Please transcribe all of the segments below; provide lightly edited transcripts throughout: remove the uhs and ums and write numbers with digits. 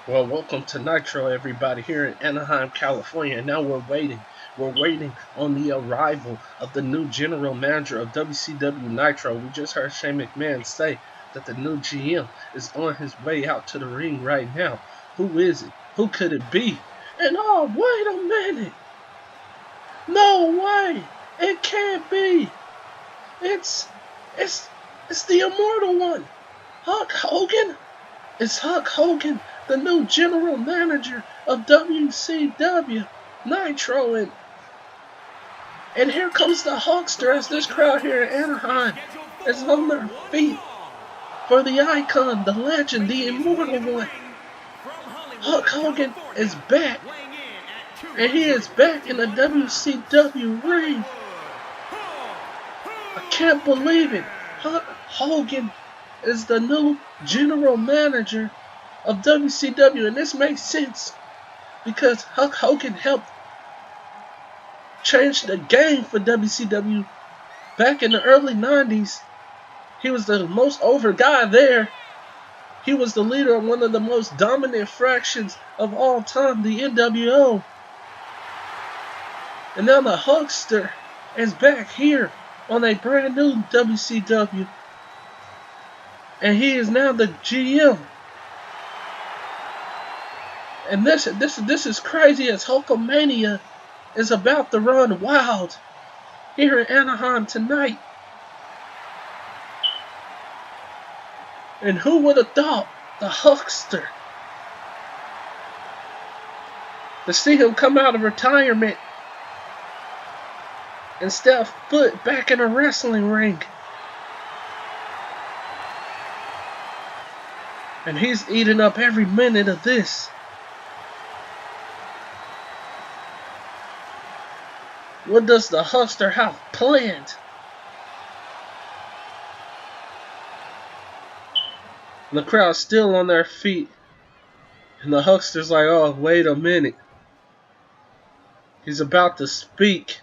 Well, welcome to Nitro, everybody, here in Anaheim, California. And now we're waiting. We're waiting on the arrival of the new general manager of WCW Nitro. We just heard Shane McMahon say that the new GM is on his way out to the ring right now. Who is it? Who could it be? And oh, wait a minute! No way! It can't be! It's it's it's the immortal one, Hulk Hogan. Is Hulk Hogan the new general manager of WCW Nitro? And here comes the Hulkster as this crowd here in Anaheim is on their feet for the icon, the legend, the immortal one. Hulk Hogan is back, and he is back in the WCW ring. I can't believe it. Hulk Hogan is the new general manager of WCW, and this makes sense because Hulk Hogan helped change the game for WCW back in the early 90s. He was the most over guy there. He was the leader of one of the most dominant fractions of all time, the NWO. And now the Hulkster is back here on a brand new WCW. And he is now the GM. And this is crazy as Hulkamania is about to run wild here in Anaheim tonight. And who would have thought the Hulkster to see him come out of retirement and step foot back in a wrestling ring. And he's eating up every minute of this. What does the Hulkster have planned? And the crowd's still on their feet. And the Hulkster's like, oh, wait a minute. He's about to speak.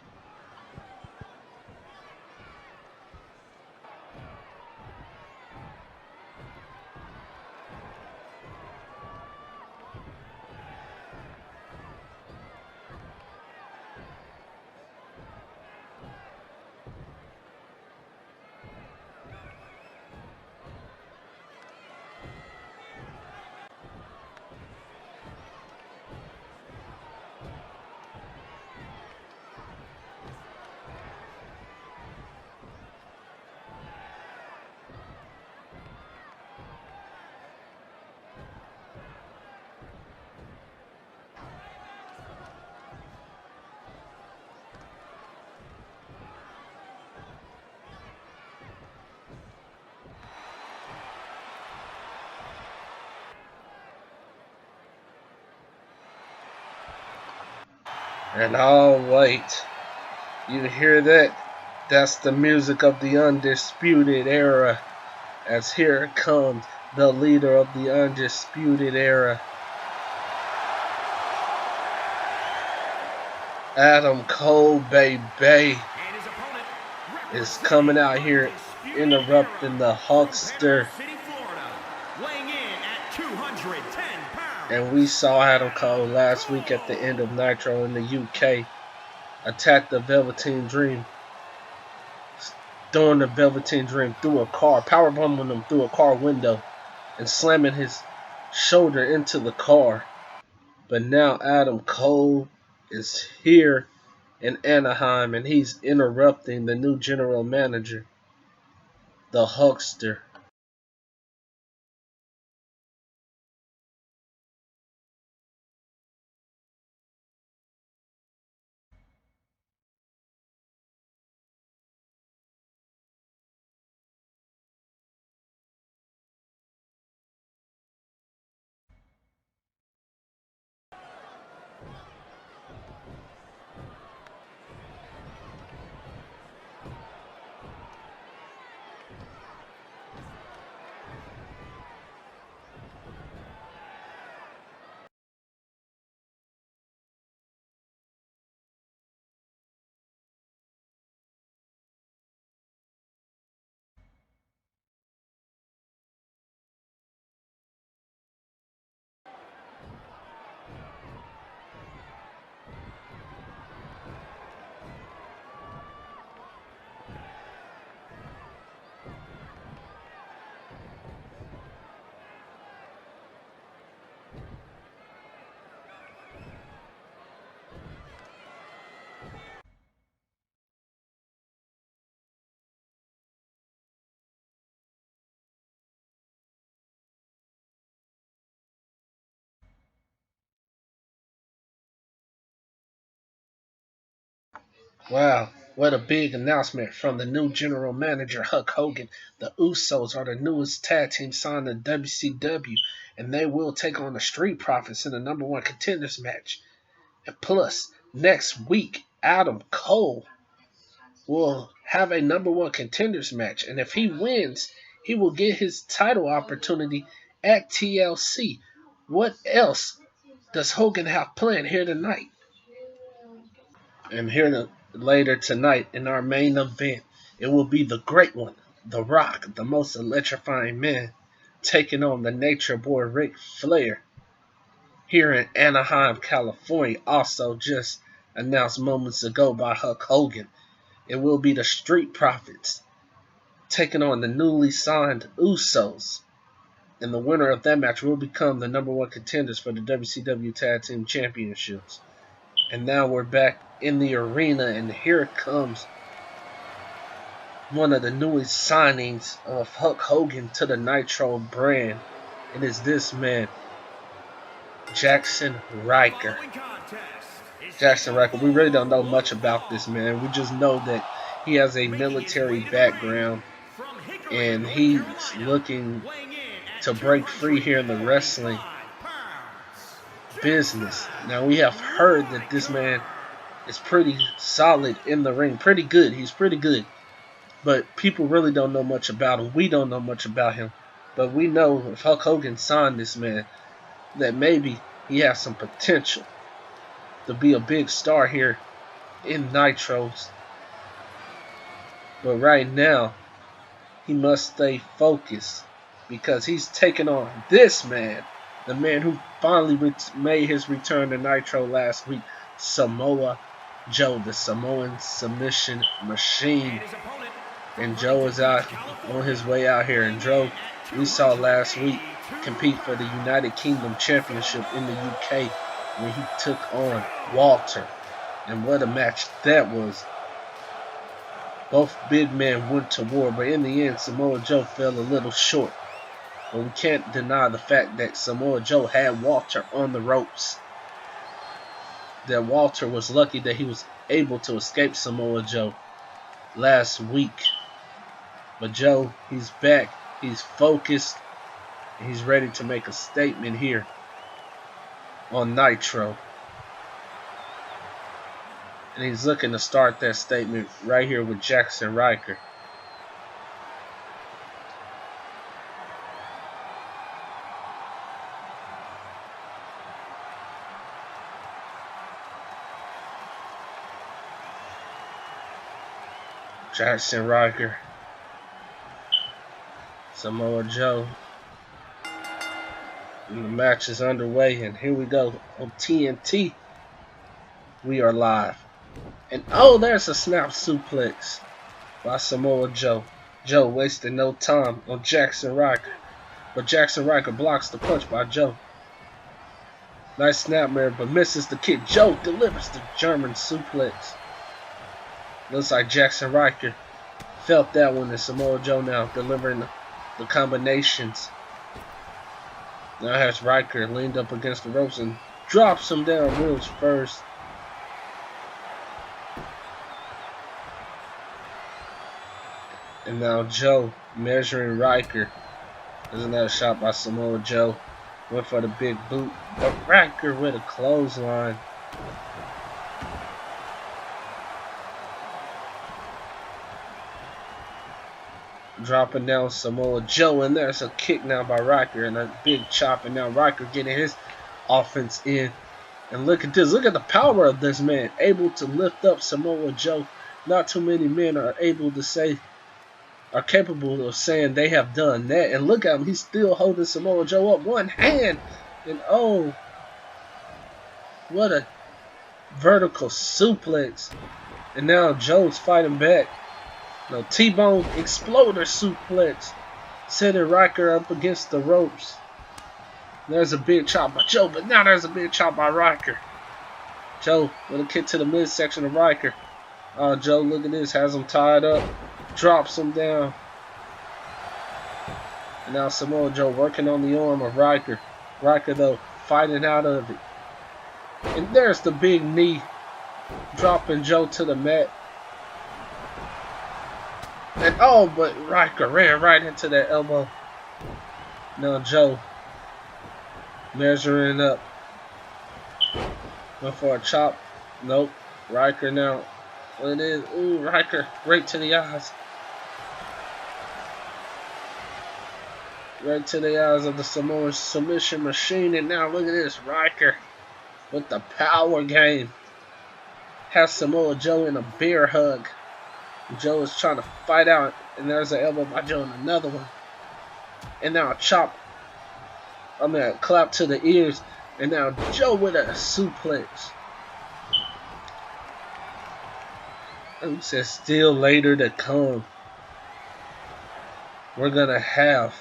And oh, wait. You hear that? That's the music of the Undisputed Era. As here comes the leader of the Undisputed Era. Adam Cole, baby, is coming out here interrupting the Hulkster. And we saw Adam Cole last week at the end of Nitro in the UK attack the Velveteen Dream, throwing the Velveteen Dream through a car, powerbombing him through a car window, and slamming his shoulder into the car. But now Adam Cole is here in Anaheim, and he's interrupting the new general manager, the Hulkster. Wow, what a big announcement from the new general manager, Hulk Hogan. The Usos are the newest tag team signed to WCW, and they will take on the Street Profits in the #1 contenders match. And plus, next week, Adam Cole will have a #1 contenders match, and if he wins, he will get his title opportunity at TLC. What else does Hogan have planned here tonight? And here later tonight in our main event, it will be the great one, The Rock, the most electrifying man, taking on the Nature Boy Ric Flair here in Anaheim, California. Also just announced moments ago by Hulk Hogan. It will be the Street Profits taking on the newly signed Usos. And the winner of that match will become the #1 contenders for the WCW Tag Team Championships. And now we're back in the arena, and here comes one of the newest signings of Hulk Hogan to the Nitro brand. It is this man, Jaxson Ryker. Jaxson Ryker, we really don't know much about this man. We just know that he has a military background, and he's looking to break free here in the wrestling business. Now, we have heard that this man is pretty solid in the ring. Pretty good. He's pretty good. But people really don't know much about him. We don't know much about him. But we know if Hulk Hogan signed this man, that maybe he has some potential to be a big star here in Nitros. But right now, he must stay focused because he's taking on this man, the man who finally made his return to Nitro last week, Samoa Joe, the Samoan submission machine. And Joe is out on his way out here. And Joe, we saw last week, compete for the United Kingdom Championship in the UK when he took on Walter. And what a match that was. Both big men went to war, but in the end, Samoa Joe fell a little short. But we can't deny the fact that Samoa Joe had Walter on the ropes. That Walter was lucky that he was able to escape Samoa Joe last week. But Joe, he's back, he's focused, and he's ready to make a statement here on Nitro. And he's looking to start that statement right here with Jaxson Ryker. Jaxson Ryker, Samoa Joe. And the match is underway, and here we go on TNT. We are live. And oh, there's a snap suplex by Samoa Joe. Joe wasting no time on Jaxson Ryker. But Jaxson Ryker blocks the punch by Joe. Nice snapmare, but misses the kick. Joe delivers the German suplex. Looks like Jaxson Ryker felt that one, and Samoa Joe now delivering the combinations. Now has Ryker leaned up against the ropes and drops him down wheels first. And now Joe measuring Ryker. There's another shot by Samoa Joe. Went for the big boot. But Ryker with a clothesline. Dropping down Samoa Joe, and there's a kick now by Ryker and a big chop, and now Ryker getting his offense in. And look at this, look at the power of this man, able to lift up Samoa Joe. Not too many men are capable of saying they have done that. And look at him, he's still holding Samoa Joe up one hand. And oh, what a vertical suplex. And now Joe's fighting back. No, T-bone exploder suplex, setting Ryker up against the ropes. There's a big chop by Joe, but now there's a big chop by Ryker. Joe with a kick to the midsection of Ryker. Oh, Joe, look at this, has him tied up, drops him down. And now Samoa Joe working on the arm of Ryker. Ryker, though, fighting out of it. And there's the big knee, dropping Joe to the mat. And oh, but Riker ran right into that elbow. Now Joe measuring up. Went for a chop. Nope. Riker now. What it is? Ooh, Riker right to the eyes. Right to the eyes of the Samoan submission machine. And now look at this. Riker with the power game. Has Samoa Joe in a bear hug. Joe is trying to fight out. And there's an elbow by Joe and another one. And now a chop. I mean, a clap to the ears. And now Joe with a suplex. And he says, still later to come. We're going to have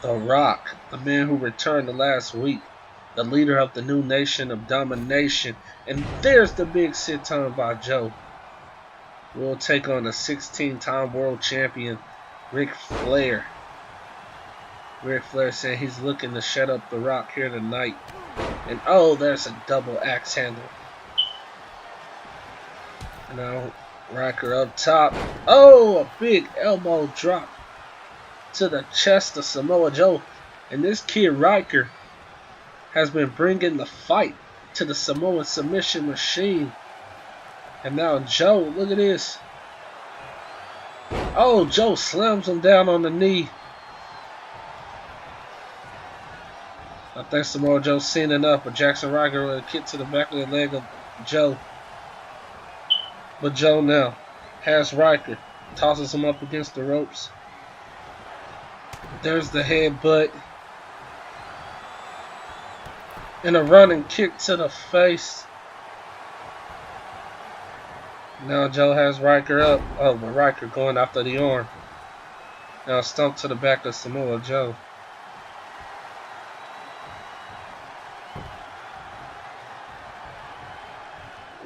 The Rock, the man who returned the last week, the leader of the new nation of domination. And there's the big sit-time by Joe. We'll take on the 16-time world champion, Ric Flair. Ric Flair saying he's looking to shut up The Rock here tonight. And oh, there's a double axe handle. Now, Riker up top. Oh, a big elbow drop to the chest of Samoa Joe. And this kid Riker has been bringing the fight to the Samoan submission machine. And now Joe, look at this. Oh, Joe slams him down on the knee. I think Samoa Joe's seen enough, but Jackson Riker with a kick to the back of the leg of Joe. But Joe now has Riker, tosses him up against the ropes. There's the headbutt. And a running kick to the face. Now Joe has Riker up. Oh, but Riker going after the arm. Now a stump to the back of Samoa Joe.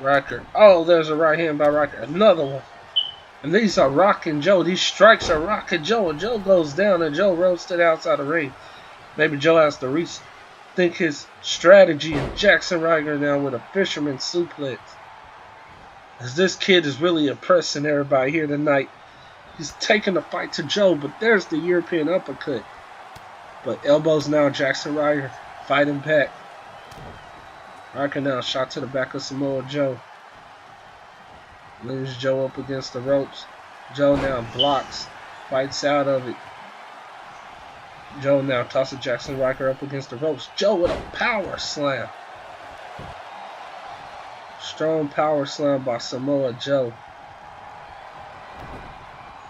Riker. Oh, there's a right hand by Riker. Another one. And these are rocking Joe. These strikes are rocking Joe. And Joe goes down and Joe rolls to the outside of the ring. Maybe Joe has to rethink his strategy. And Jackson Riker now with a fisherman suplex. As this kid is really impressing everybody here tonight. He's taking the fight to Joe, but there's the European uppercut. But elbows now, Jackson Riker fighting back. Riker now shot to the back of Samoa Joe. Leaves Joe up against the ropes. Joe now blocks, fights out of it. Joe now tosses Jackson Riker up against the ropes. Joe with a power slam. Strong power slam by Samoa Joe.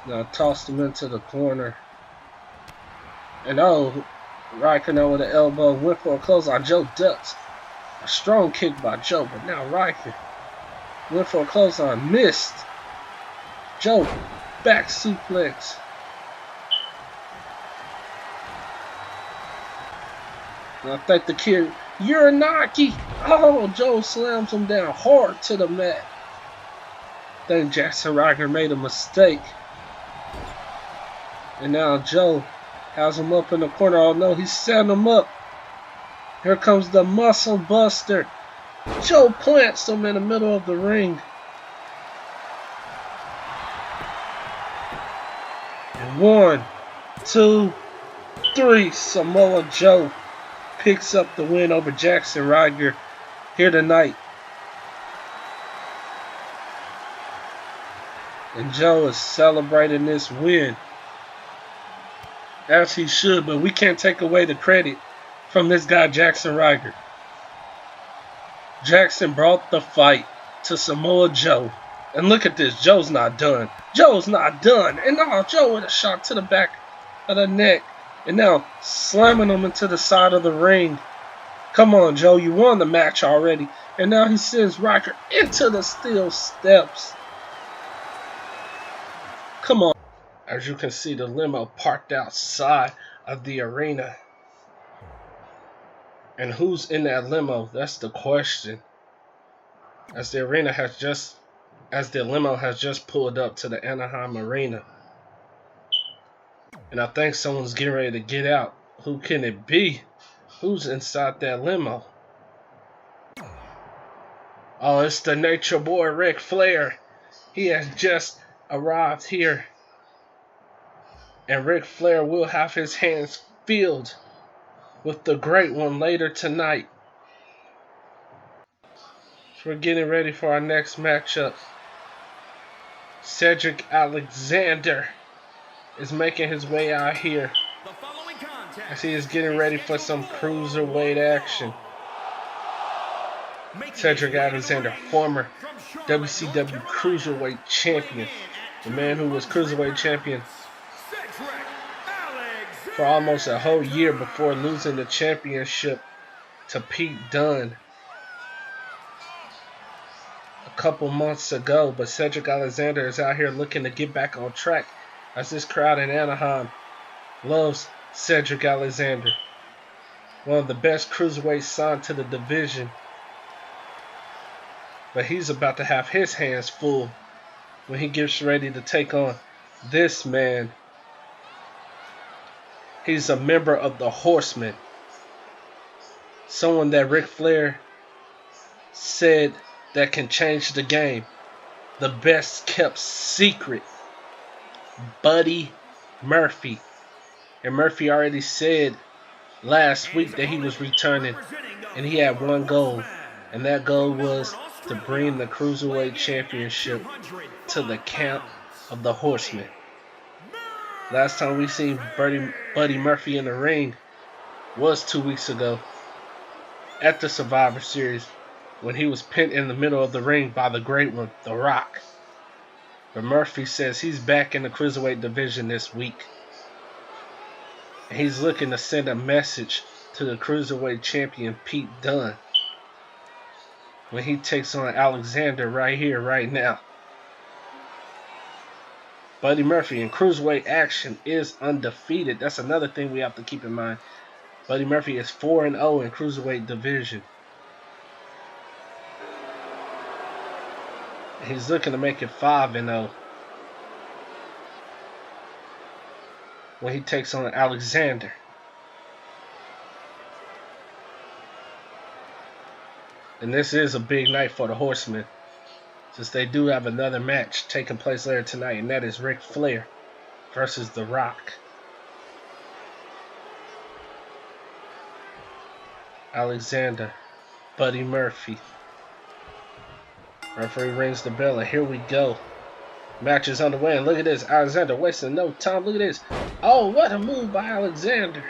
Now tossed him into the corner. And oh, Riker now with an elbow. Went for a clothesline. Joe ducks. A strong kick by Joe, but now Riker went for a clothesline. Missed. Joe back suplex. And I think the kid, Uranaki. Oh, Joe slams him down hard to the mat. I think Jackson Riker made a mistake. And now Joe has him up in the corner. Oh no, he's setting him up. Here comes the muscle buster. Joe plants him in the middle of the ring. And 1, 2, 3. Samoa Joe picks up the win over Jackson Riker here tonight. And Joe is celebrating this win. As he should, but we can't take away the credit from this guy, Jackson Riker. Jackson brought the fight to Samoa Joe. And look at this. Joe's not done. Joe's not done. And now Joe with a shot to the back of the neck. And now slamming him into the side of the ring. Come on, Joe. You won the match already. And now he sends Riker into the steel steps. Come on. As you can see, the limo parked outside of the arena. And who's in that limo? That's the question. As the limo has just pulled up to the Anaheim Arena. And I think someone's getting ready to get out. Who can it be? Who's inside that limo? Oh, it's the Nature Boy, Ric Flair. He has just arrived here. And Ric Flair will have his hands filled with the great one later tonight. So we're getting ready for our next matchup. Cedric Alexander is making his way out here as he is getting ready for some cruiserweight action. Cedric Alexander, former WCW Cruiserweight Champion. The man who was Cruiserweight Champion for almost a whole year before losing the championship to Pete Dunne a couple months ago. But Cedric Alexander is out here looking to get back on track as this crowd in Anaheim loves Cedric Alexander. One of the best cruiserweights signed to the division. But he's about to have his hands full when he gets ready to take on this man. He's a member of the Horsemen. Someone that Ric Flair said that can change the game. The best kept secret. Buddy Murphy. And Murphy already said last week that he was returning. And he had one goal. And that goal was to bring the Cruiserweight Championship to the camp of the Horsemen. Last time we seen Buddy Murphy in the ring was 2 weeks ago at the Survivor Series when he was pinned in the middle of the ring by the Great One, The Rock. But Murphy says he's back in the Cruiserweight division this week. And he's looking to send a message to the Cruiserweight Champion Pete Dunne when he takes on Alexander right here, right now. Buddy Murphy in Cruiserweight action is undefeated. That's another thing we have to keep in mind. Buddy Murphy is 4-0 in Cruiserweight division. He's looking to make it 5-0 when he takes on Alexander. And this is a big night for the Horsemen, since they do have another match taking place later tonight, and that is Ric Flair versus The Rock. Alexander, Buddy Murphy. Referee rings the bell, and here we go. Match is underway, and look at this. Alexander wasting no time. Look at this. Oh, what a move by Alexander.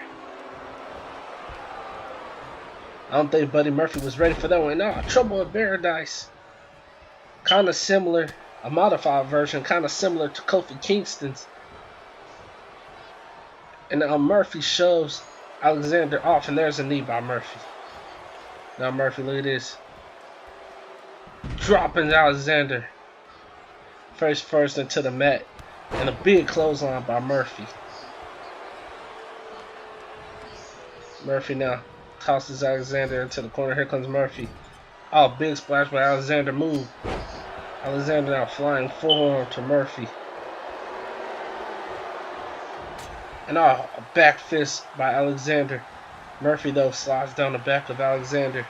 I don't think Buddy Murphy was ready for that one. No, Trouble in Paradise. Kind of similar, a modified version, kind of similar to Kofi Kingston's. And Murphy shows Alexander off, and there's a knee by Murphy. Now Murphy, look at this. Dropping Alexander face first into the mat. And a big clothesline by Murphy. Murphy now tosses Alexander into the corner. Here comes Murphy. Oh, big splash by Alexander. Move. Alexander now flying forward to Murphy. And a back fist by Alexander. Murphy, though, slides down the back of Alexander.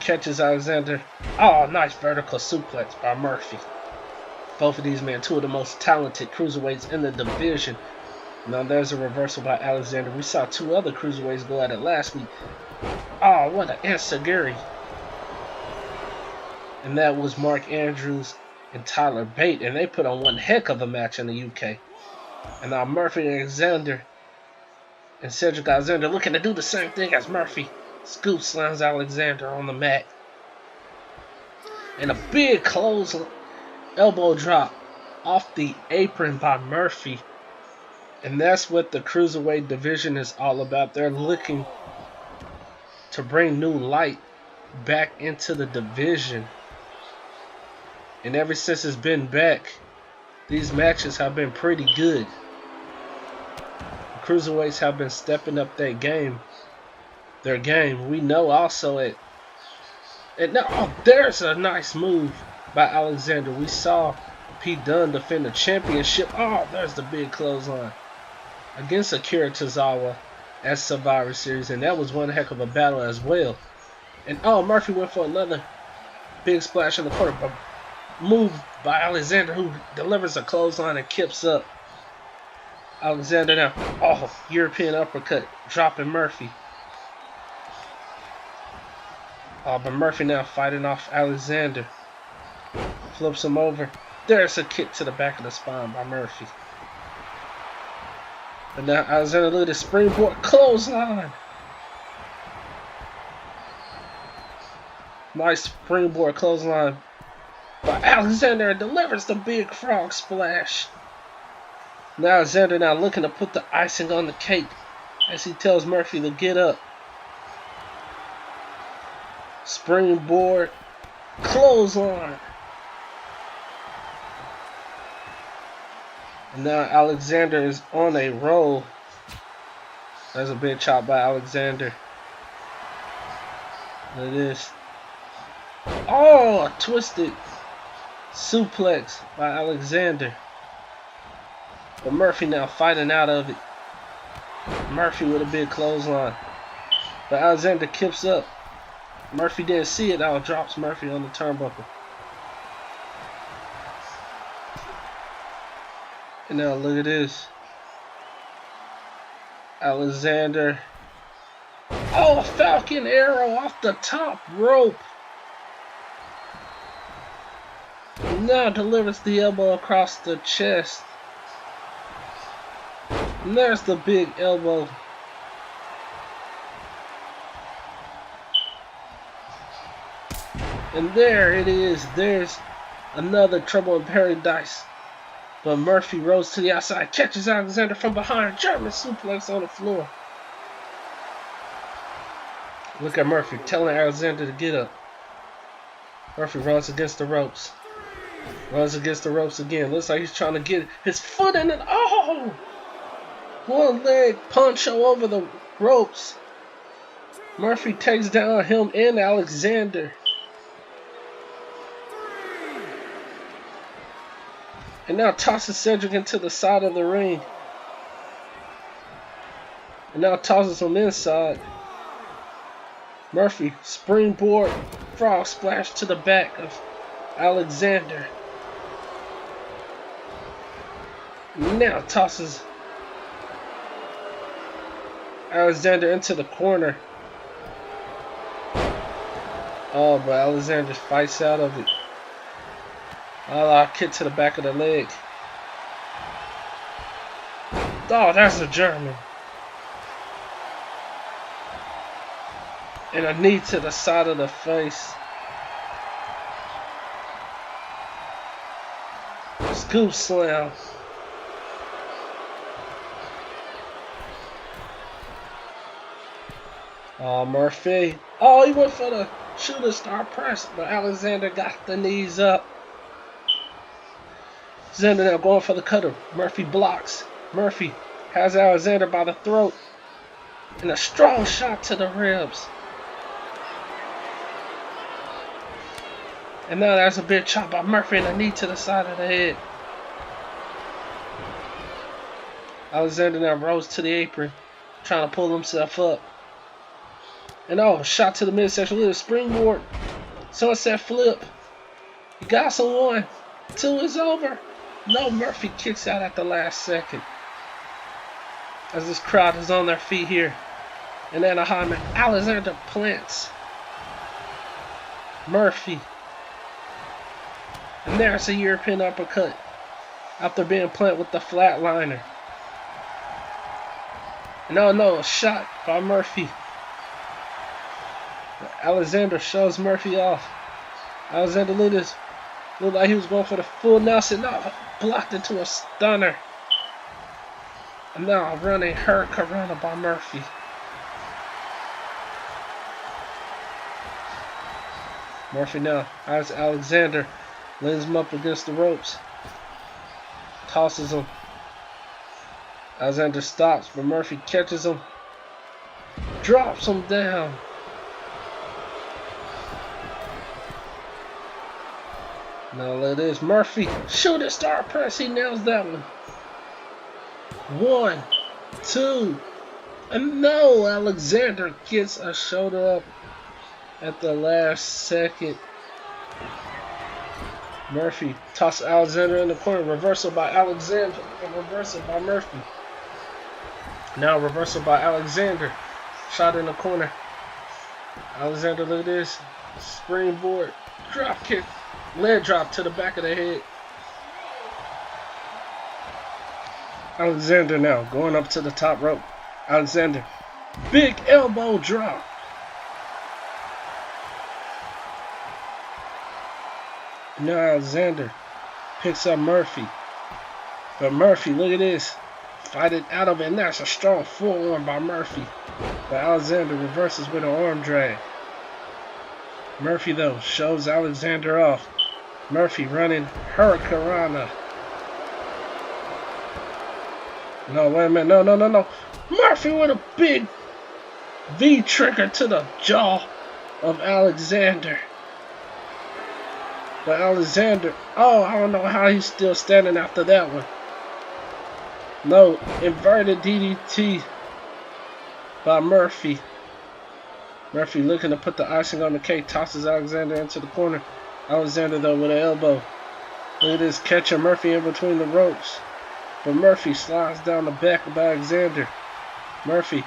Catches Alexander. Oh, nice vertical suplex by Murphy. Both of these men, two of the most talented cruiserweights in the division. Now there's a reversal by Alexander. We saw two other cruiserweights go at it last week. Oh, what an enziguri. And that was Mark Andrews and Tyler Bate. And they put on one heck of a match in the UK. And now Murphy and Alexander and Cedric Alexander looking to do the same thing as Murphy. Scoop slams Alexander on the mat. And a big close elbow drop off the apron by Murphy. And that's what the Cruiserweight division is all about. They're looking to bring new light back into the division. And ever since it's been back, these matches have been pretty good. The Cruiserweights have been stepping up their game. We know also there's a nice move by Alexander. We saw Pete Dunne defend the championship. Oh, there's the big clothesline against Akira Tozawa at Survivor Series, and that was one heck of a battle as well. And Murphy went for another big splash in the corner, but move by Alexander, who delivers a clothesline and kips up. Alexander now. Oh, European uppercut. Dropping Murphy. Oh, but Murphy now fighting off Alexander. Flips him over. There's a kick to the back of the spine by Murphy. And now Alexander, look at the springboard clothesline. Nice springboard clothesline by Alexander, delivers the big frog splash. Now Alexander now looking to put the icing on the cake as he tells Murphy to get up. Springboard clothesline. And now Alexander is on a roll. There's a big chop by Alexander. Look at this. Oh, a twisted suplex by Alexander. But Murphy now fighting out of it. Murphy with a big clothesline. But Alexander kips up. Murphy didn't see it. Now drops Murphy on the turnbuckle. And now look at this. Alexander. Oh, a Falcon Arrow off the top rope. Now delivers the elbow across the chest. And there's the big elbow. And there it is. There's another Trouble in Paradise. But Murphy rose to the outside, catches Alexander from behind, German suplex on the floor. Look at Murphy telling Alexander to get up. Murphy runs against the ropes. Runs against the ropes again. Looks like he's trying to get his foot in it. Oh! One leg punch over the ropes. Murphy takes down him and Alexander. And now tosses Cedric into the side of the ring. And now tosses him inside. Murphy, springboard, frog splash to the back of Alexander. Now tosses Alexander into the corner. Oh, but Alexander fights out of it. Kick to the back of the leg. Oh, that's a German. And a knee to the side of the face. Scoop slam. Oh, Murphy. Oh, he went for the shooting star press, but Alexander got the knees up. Alexander now going for the cutter. Murphy blocks. Murphy has Alexander by the throat. And a strong shot to the ribs. And now there's a big chop by Murphy and a knee to the side of the head. Alexander now rose to the apron, trying to pull himself up. And oh, shot to the midsection with a springboard. Sunset flip. You got some 1, 2 is over. No, Murphy kicks out at the last second. As this crowd is on their feet here. And Anaheim, Alexander plants Murphy. And there's a European uppercut after being planted with the flatliner. And oh no, a shot by Murphy. Alexander shows Murphy off. Alexander looked like he was going for the full Nelson. No, blocked into a stunner. And now running Hurricanrana by Murphy. Murphy now has Alexander. Lays him up against the ropes. Tosses him. Alexander stops, but Murphy catches him. Drops him down. Now it is Murphy. Shooting star press. He nails that one. 1, 2. And no, Alexander gets a shoulder up at the last second. Murphy tosses Alexander in the corner. Reversal by Alexander. And reversal by Murphy. Now reversal by Alexander. Shot in the corner. Alexander, look at this. Springboard. Drop kick. Leg drop to the back of the head. Alexander now going up to the top rope. Alexander. Big elbow drop. Now Alexander picks up Murphy. But Murphy, look at this. Fight it out of it. And that's a strong forearm by Murphy. But Alexander reverses with an arm drag. Murphy, though, shows Alexander off. Murphy running Hurricanrana. No, wait a minute. No. Murphy with a big V trigger to the jaw of Alexander. But Alexander, oh, I don't know how he's still standing after that one. No, inverted DDT by Murphy. Murphy looking to put the icing on the cake, tosses Alexander into the corner. Alexander, though, with an elbow. Look at this, catching Murphy in between the ropes. But Murphy slides down the back of Alexander. Murphy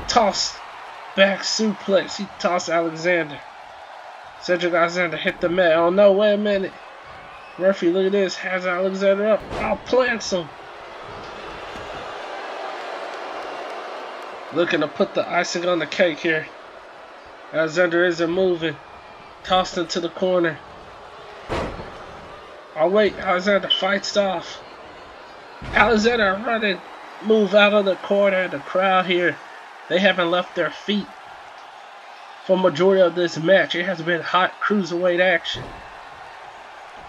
toss back suplex. He tossed Alexander. Cedric Alexander hit the mat. Oh no, wait a minute. Murphy, look at this, has Alexander up. Oh, plants him. Looking to put the icing on the cake here. Alexander isn't moving. Tossed into the corner. Oh wait, Alexander fights off. Alexander running. Move out of the corner. The crowd here, they haven't left their feet for majority of this match. It has been hot cruiserweight action.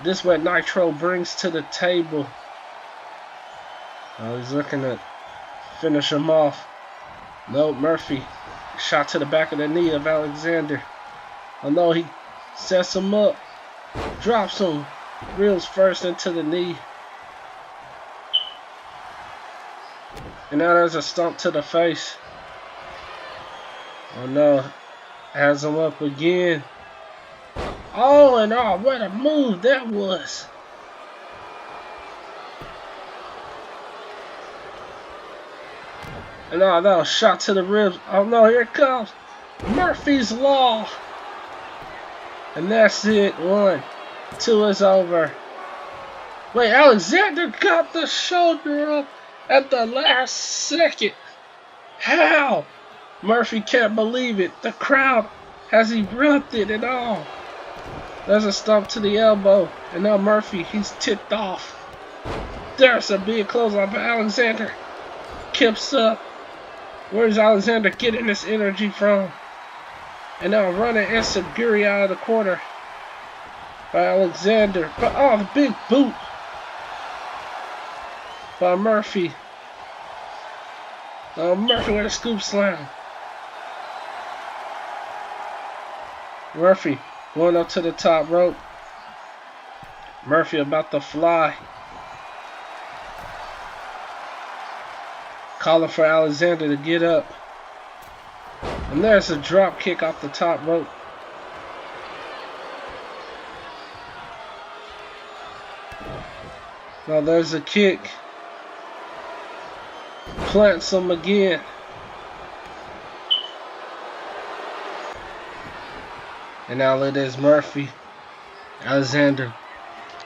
This is what Nitro brings to the table. Oh, he's looking to finish him off. No, Murphy. Shot to the back of the knee of Alexander. Oh no, he sets him up. Drops him. Reels first into the knee. And now there's a stomp to the face. Oh no. Has him up again. Oh, and oh, what a move that was. And oh no, shot to the ribs. Oh no, here it comes. Murphy's Law. And that's it. 1, 2 is over. Wait, Alexander got the shoulder up at the last second. How? Murphy can't believe it. The crowd has erupted and all. There's a stomp to the elbow. And now Murphy, he's tipped off. There's a big clothesline by Alexander. Kips up. Where's Alexander getting this energy from? And now running Ensaguri out of the corner by Alexander. But oh, the big boot by Murphy. Murphy with a scoop slam. Murphy going up to the top rope. Murphy about to fly. Calling for Alexander to get up. And there's a drop kick off the top rope. Now there's a kick. Plants him again. And now it is Murphy. Alexander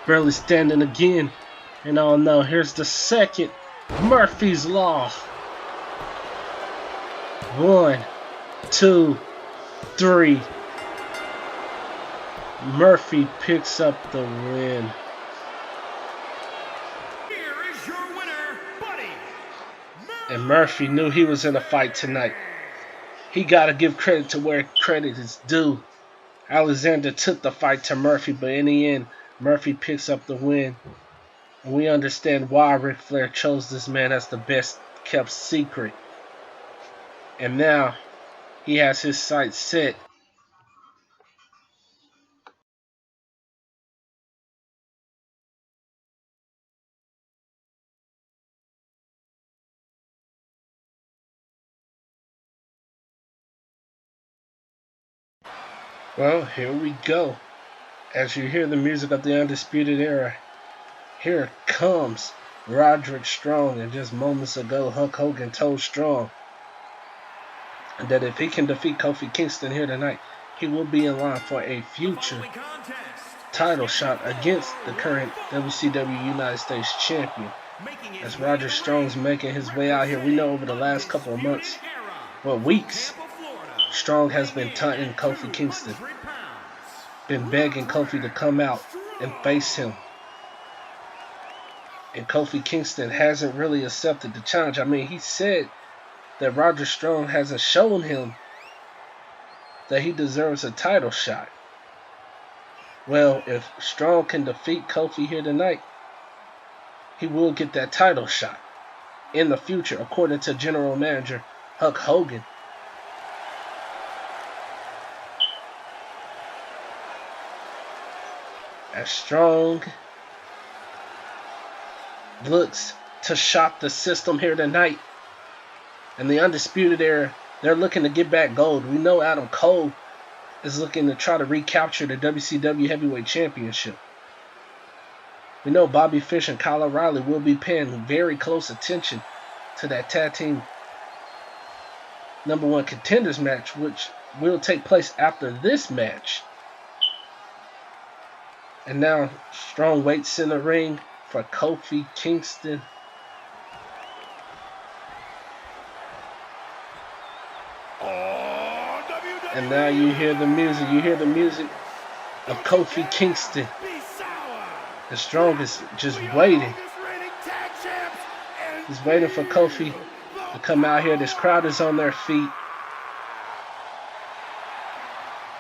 barely standing again. And oh no, here's the second Murphy's Law. 1, 2, 3. Murphy picks up the win. Here is your winner, Buddy. And Murphy knew he was in a fight tonight. He got to give credit to where credit is due. Alexander took the fight to Murphy, but in the end, Murphy picks up the win. And we understand why Ric Flair chose this man as the best kept secret. And now, he has his sights set. Well, here we go. As you hear the music of the Undisputed Era, here comes Roderick Strong. And just moments ago, Hulk Hogan told Strong that if he can defeat Kofi Kingston here tonight, he will be in line for a future title shot against the current WCW United States Champion. As Roderick Strong's making his way out here, we know over the last couple of months, well, weeks, Strong has been taunting Kofi Kingston, been begging Kofi to come out and face him. And Kofi Kingston hasn't really accepted the challenge. I mean, he said that Roderick Strong hasn't shown him that he deserves a title shot. Well, if Strong can defeat Kofi here tonight, he will get that title shot in the future, according to General Manager Hulk Hogan. As Strong looks to shock the system here tonight, and the Undisputed Era, they're looking to get back gold. We know Adam Cole is looking to try to recapture the WCW Heavyweight Championship. We know Bobby Fish and Kyle O'Reilly will be paying very close attention to that tag team #1 contenders match, which will take place after this match. And now Strong waits in the ring for Kofi Kingston. And now you hear the music. You hear the music of Kofi Kingston. The Strong is just waiting. He's waiting for Kofi to come out here. This crowd is on their feet.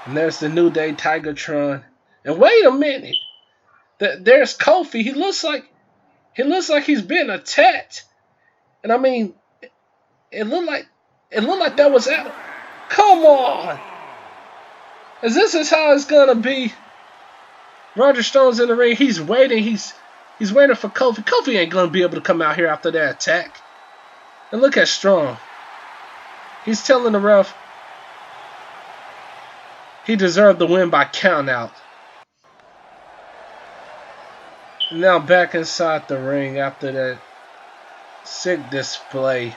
And there's the New Day Tigertron. And wait a minute. There's Kofi. He looks like he's been attacked. And I mean, it looked like that was Adam. Come on. As this is how it's gonna be. Roger Stone's in the ring. He's waiting. He's waiting for Kofi. Kofi ain't gonna be able to come out here after that attack. And look at Strong. He's telling the ref he deserved the win by count out. And now back inside the ring after that sick display.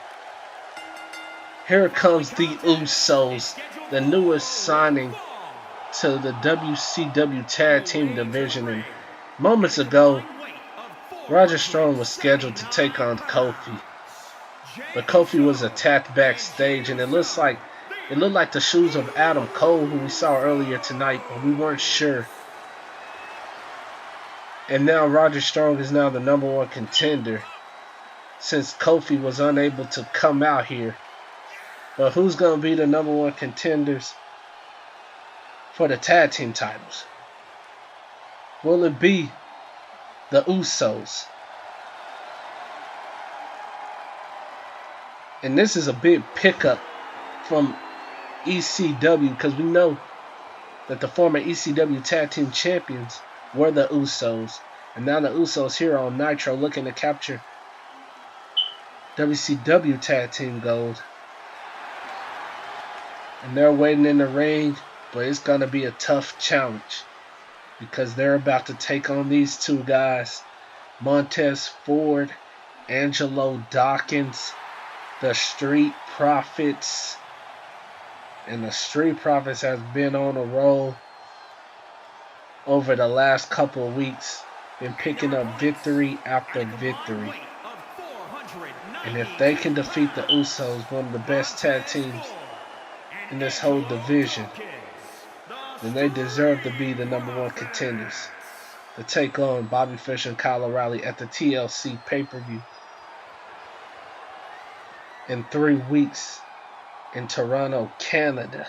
Here comes the Usos, the newest signing to the WCW Tag Team Division. And moments ago, Roger Strong was scheduled to take on Kofi. But Kofi was attacked backstage, and it looked like the shoes of Adam Cole, who we saw earlier tonight, but we weren't sure. And now Roger Strong is now the #1 contender, since Kofi was unable to come out here. But who's going to be the #1 contenders for the tag team titles? Will it be the Usos? And this is a big pickup from ECW, because we know that the former ECW tag team champions were the Usos. And now the Usos here on Nitro looking to capture WCW tag team gold. And they're waiting in the ring, but it's going to be a tough challenge, because they're about to take on these two guys, Montez Ford, Angelo Dawkins, the Street Profits. And the Street Profits has been on a roll over the last couple of weeks, been picking up victory after victory. And if they can defeat the Usos, one of the best tag teams in this whole division, then they deserve to be the #1 contenders to take on Bobby Fish and Kyle O'Reilly at the TLC pay-per-view in 3 weeks in Toronto, Canada.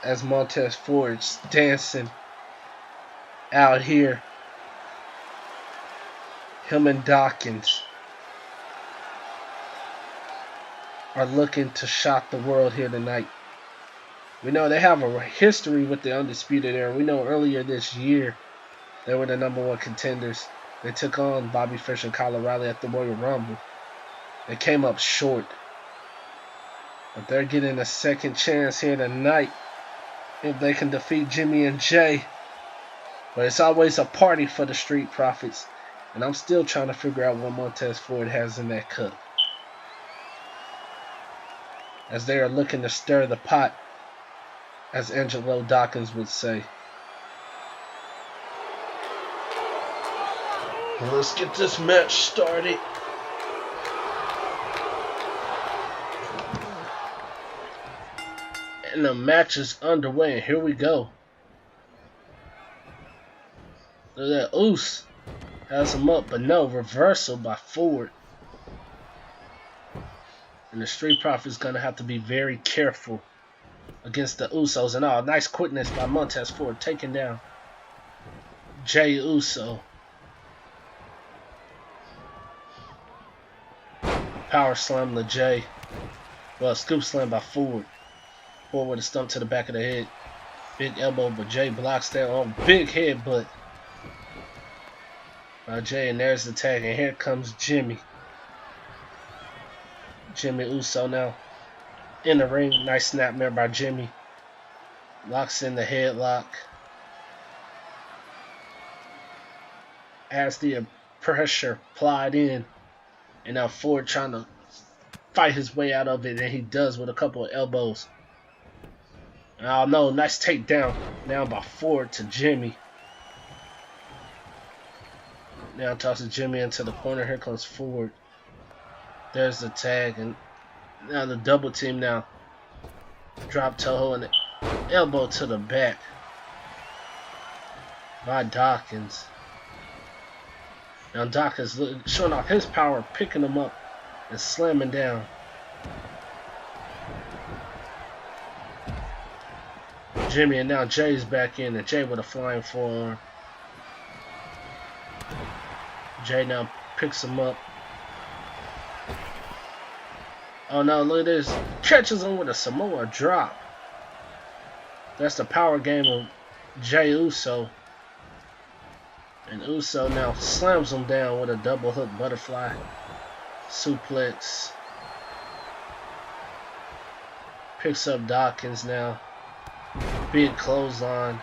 As Montez Ford's dancing out here, him and Dawkins are looking to shock the world here tonight. We know they have a history with the Undisputed Era. We know earlier this year they were the #1 contenders. They took on Bobby Fish and Kyle O'Reilly at the Royal Rumble. They came up short. But they're getting a second chance here tonight if they can defeat Jimmy and Jay. But it's always a party for the Street Profits. And I'm still trying to figure out what Montez Ford has in that cup, as they are looking to stir the pot, as Angelo Dawkins would say. Well, let's get this match started. And the match is underway, and here we go. Look at that. Oos has him up, but no, reversal by Ford. And the Street Profits going to have to be very careful against the Usos. And nice quickness by Montez Ford, taking down Jay Uso. Power slam to Jay. Well, scoop slam by Ford. Ford with a stump to the back of the head. Big elbow, but Jay blocks that on. Big headbutt by Jay, and there's the tag. And here comes Jimmy. Jimmy Uso now in the ring. Nice snapmare by Jimmy. Locks in the headlock. As the pressure applied in. And now Ford trying to fight his way out of it. And he does with a couple of elbows. Oh no, nice takedown. Now by Ford to Jimmy. Now tosses Jimmy into the corner. Here comes Ford. There's the tag, and now the double team now. Drop toe and the elbow to the back by Dawkins. Now Dawkins showing off his power, picking him up and slamming down. Jimmy, and now Jay's back in, and Jay with a flying forearm. Jay now picks him up. Oh no, look at this. Catches him with a Samoa drop. That's the power game of Jay Uso. And Uso now slams him down with a double hook butterfly suplex. Picks up Dawkins now. Big clothesline.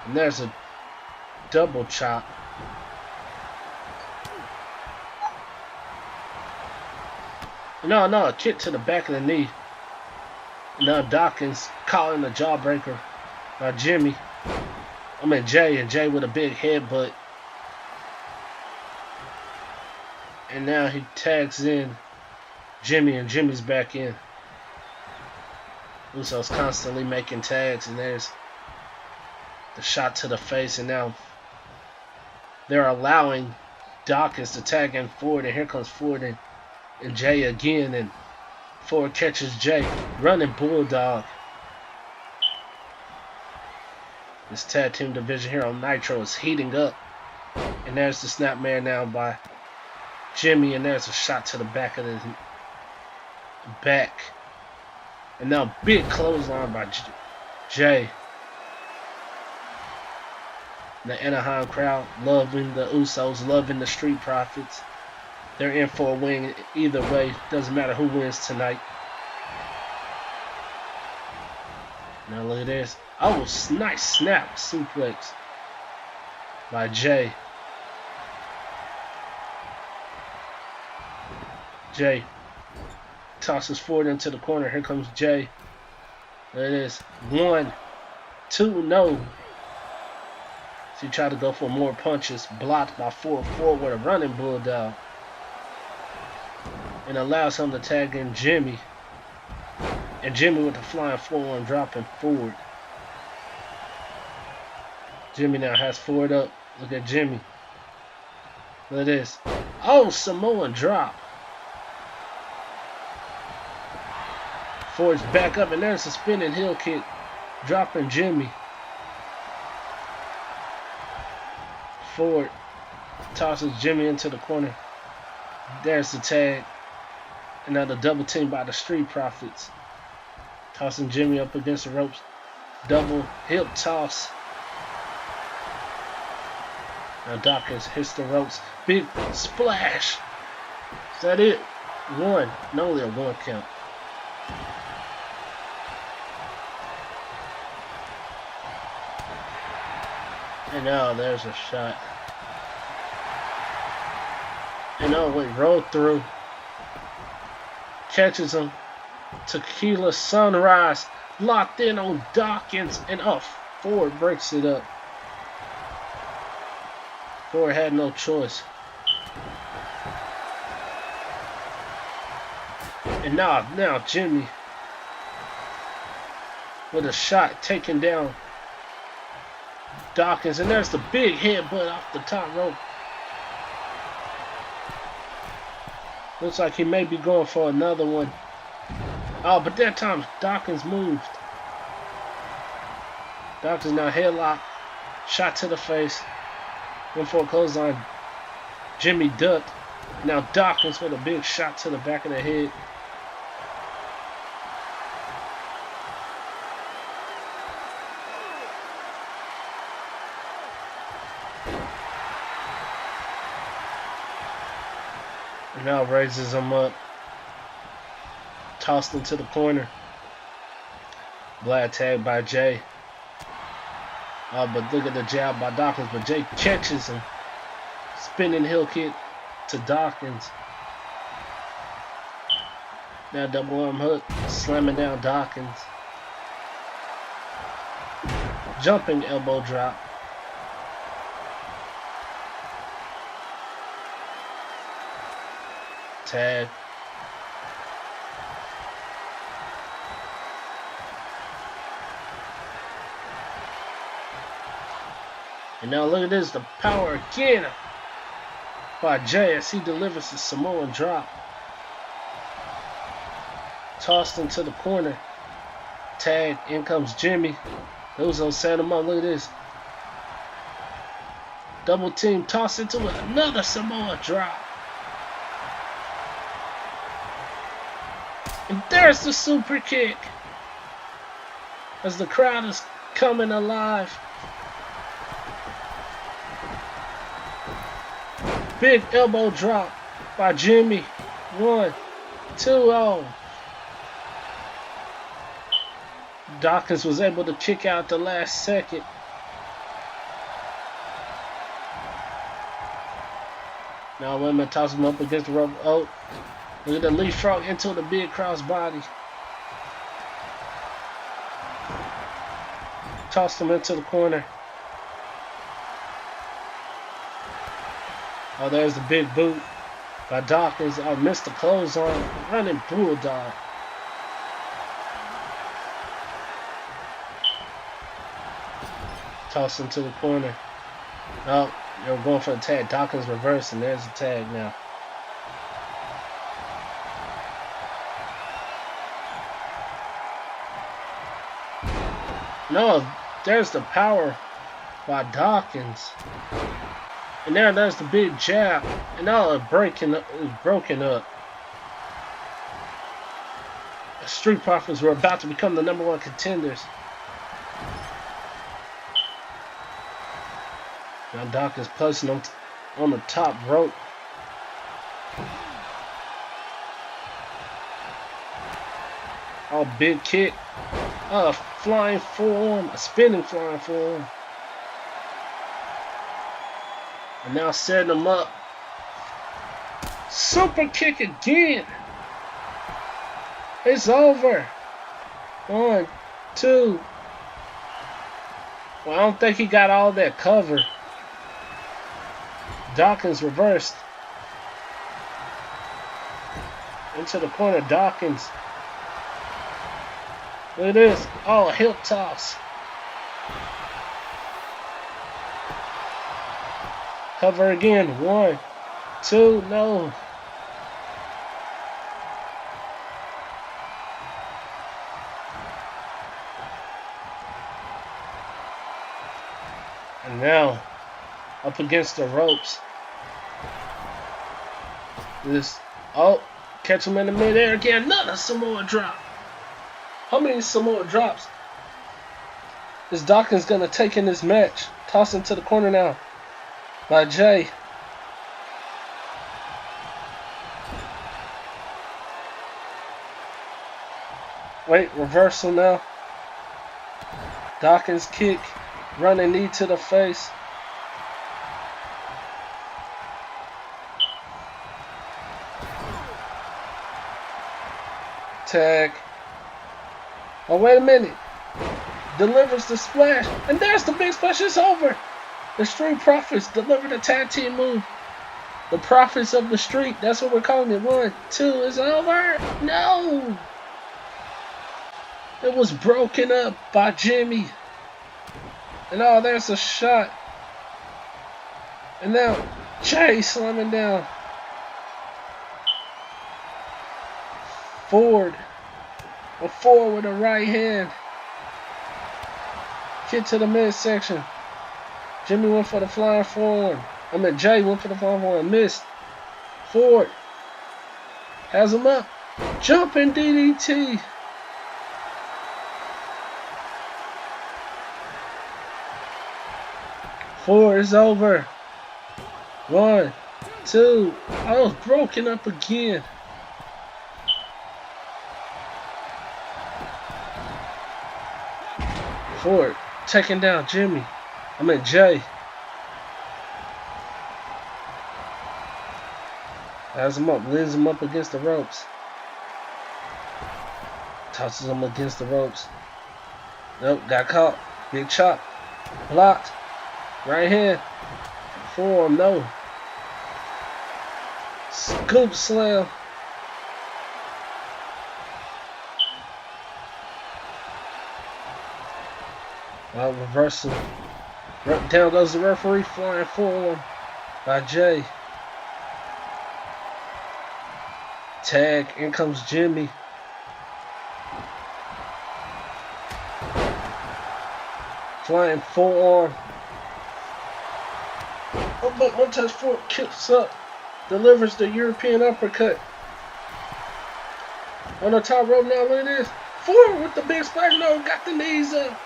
And there's a double chop. No, a kick to the back of the knee. Now Dawkins calling the jawbreaker by Jimmy. Jay, and Jay with a big headbutt. And now he tags in Jimmy, and Jimmy's back in. Uso's constantly making tags, and there's the shot to the face, and now they're allowing Dawkins to tag in Ford, and here comes Ford and Jay again, and Ford catches Jay. Running Bulldog. This tag team division here on Nitro is heating up. And there's the snapmare now by Jimmy, and there's a shot to the back of his back. And now big clothesline by Jay. The Anaheim crowd loving the Usos, loving the Street Profits. They're in for a win either way. Doesn't matter who wins tonight. Now look at this. Oh, nice snap suplex by Jay. Jay tosses Ford into the corner. Here comes Jay. There it is. 1, 2, no. So he tried to go for more punches. Blocked by Ford with a running Bulldog. And allows him to tag in Jimmy. And Jimmy with the flying forearm dropping Ford. Jimmy now has Ford up. Look at Jimmy. Look at this. Oh, Samoan drop. Ford's back up, and there's a spinning heel kick. Dropping Jimmy. Ford tosses Jimmy into the corner. There's the tag. Another double team by the Street Profits. Tossing Jimmy up against the ropes. Double hip toss. Now Dawkins hits the ropes. Big splash. Is that it? One. And only a one count. And now there's a shot. And oh wait, rolled through. Catches him. Tequila Sunrise. Locked in on Dawkins. And Ford breaks it up. Ford had no choice. And now Jimmy with a shot taking down Dawkins. And there's the big headbutt off the top rope. Looks like he may be going for another one. Oh, but that time Dawkins moved. Dawkins now headlock. Shot to the face. Went for a clothesline. Jimmy ducked. Now Dawkins with a big shot to the back of the head. And now raises him up. Tossed into the corner. Glad tag by Jay. Oh, but look at the jab by Dawkins. But Jay catches him. Spinning heel kick to Dawkins. Now double arm hook. Slamming down Dawkins. Jumping elbow drop. Tag. And now look at this, the power again by Jay as he delivers the Samoan drop. Tossed into the corner. Tag, in comes Jimmy. Uso set him up, look at this. Double team, tossed into another Samoa drop. And there's the super kick. As the crowd is coming alive. Big elbow drop by Jimmy. 1, 2, oh. Dawkins was able to kick out the last second. Now women toss him up against the rope. Oh, look at the leapfrog into the big crossbody. Tossed him into the corner. Oh, there's the big boot by Dawkins. Oh, missed the clothesline. Running bulldog. Tossed into the corner. Oh, they're going for the tag. Dawkins reverse, and there's the tag now. No, there's the power by Dawkins. And now there's the big jab. And now it's broken up. The Street Profits were about to become the #1 contenders. Now Dawkins placing them on the top rope. Oh, big kick. Flying forearm. A spinning flying forearm. And now setting them up. Super kick again. It's over. 1, 2. Well, I don't think he got all that cover. Dawkins reversed. Into the corner, Dawkins. Look at this. Oh, a hip toss. Cover again. 1, 2, no. And now, up against the ropes. Catch him in the midair again. Another Samoa drop. How many Samoa drops is Dawkins going to take in this match? Toss him to the corner now. by Jay. Wait, reversal now. Dawkins kick, running knee to the face. Tag. Oh, wait a minute. Delivers the splash. And there's the big splash. It's over. The Street Profits deliver the tag team move. The Profits of the Street. That's what we're calling it. 1, 2. It's over. No. It was broken up by Jimmy. And oh, there's a shot. And now Jay slamming down. Forward. A forward with a right hand. Kick to the midsection. Jimmy went for the flying forearm. Jay went for the flying forearm. Missed. Forward. Has him up. Jumping DDT. Four is over. 1, 2. Oh, broken up again. Ford taking down Jimmy. Jay. Has him up, leans him up against the ropes. Tosses him against the ropes. Nope, got caught. Big chop. Blocked. Right hand. Forearm, no. Scoop slam. Reversal. Down goes the referee, flying forearm by Jay. Tag, in comes Jimmy. Flying forearm. Oh, but one touch forward, kicks up. Delivers the European uppercut. On the top rope now, look at this. Forward with the big splash. No, got the knees up.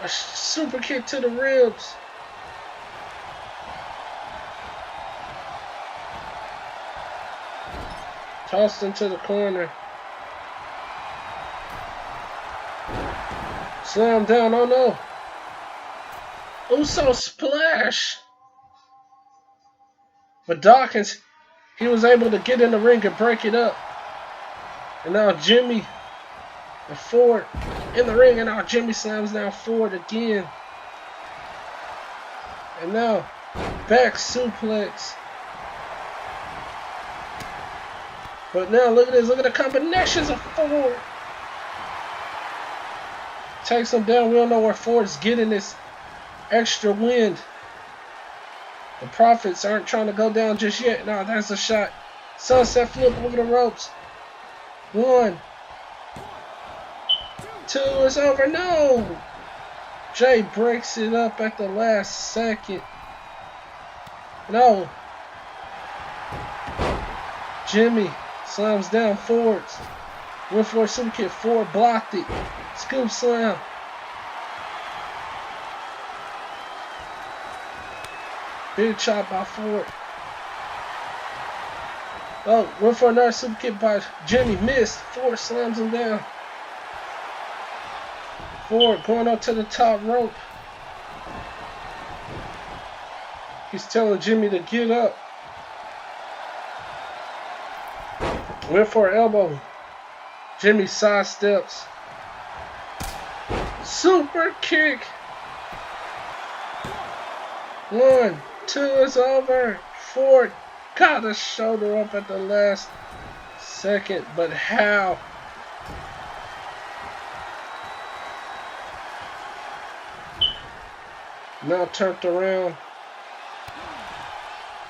A super kick to the ribs. Tossed into the corner. Slam down, oh no. Uso splash. But Dawkins, he was able to get in the ring and break it up. And now Jimmy and Ford in the ring, and now Jimmy slams down Ford again. And now back suplex. But now look at this, look at the combinations of Ford. Takes him down. We don't know where Ford's getting this extra wind. The Profits aren't trying to go down just yet. No, that's a shot. Sunset flip over the ropes. 1, 2, it's over. No! Jay breaks it up at the last second. No. Jimmy slams down Ford's. Went for a super kick. Ford blocked it. Scoop slam. Big chop by Ford. Oh, went for another super kick by Jimmy. Missed. Ford slams him down. Ford going up to the top rope. He's telling Jimmy to get up. Went for an elbow. Jimmy sidesteps. Super kick. 1, 2, it's over. Ford got a shoulder up at the last second, but how? Now turned around.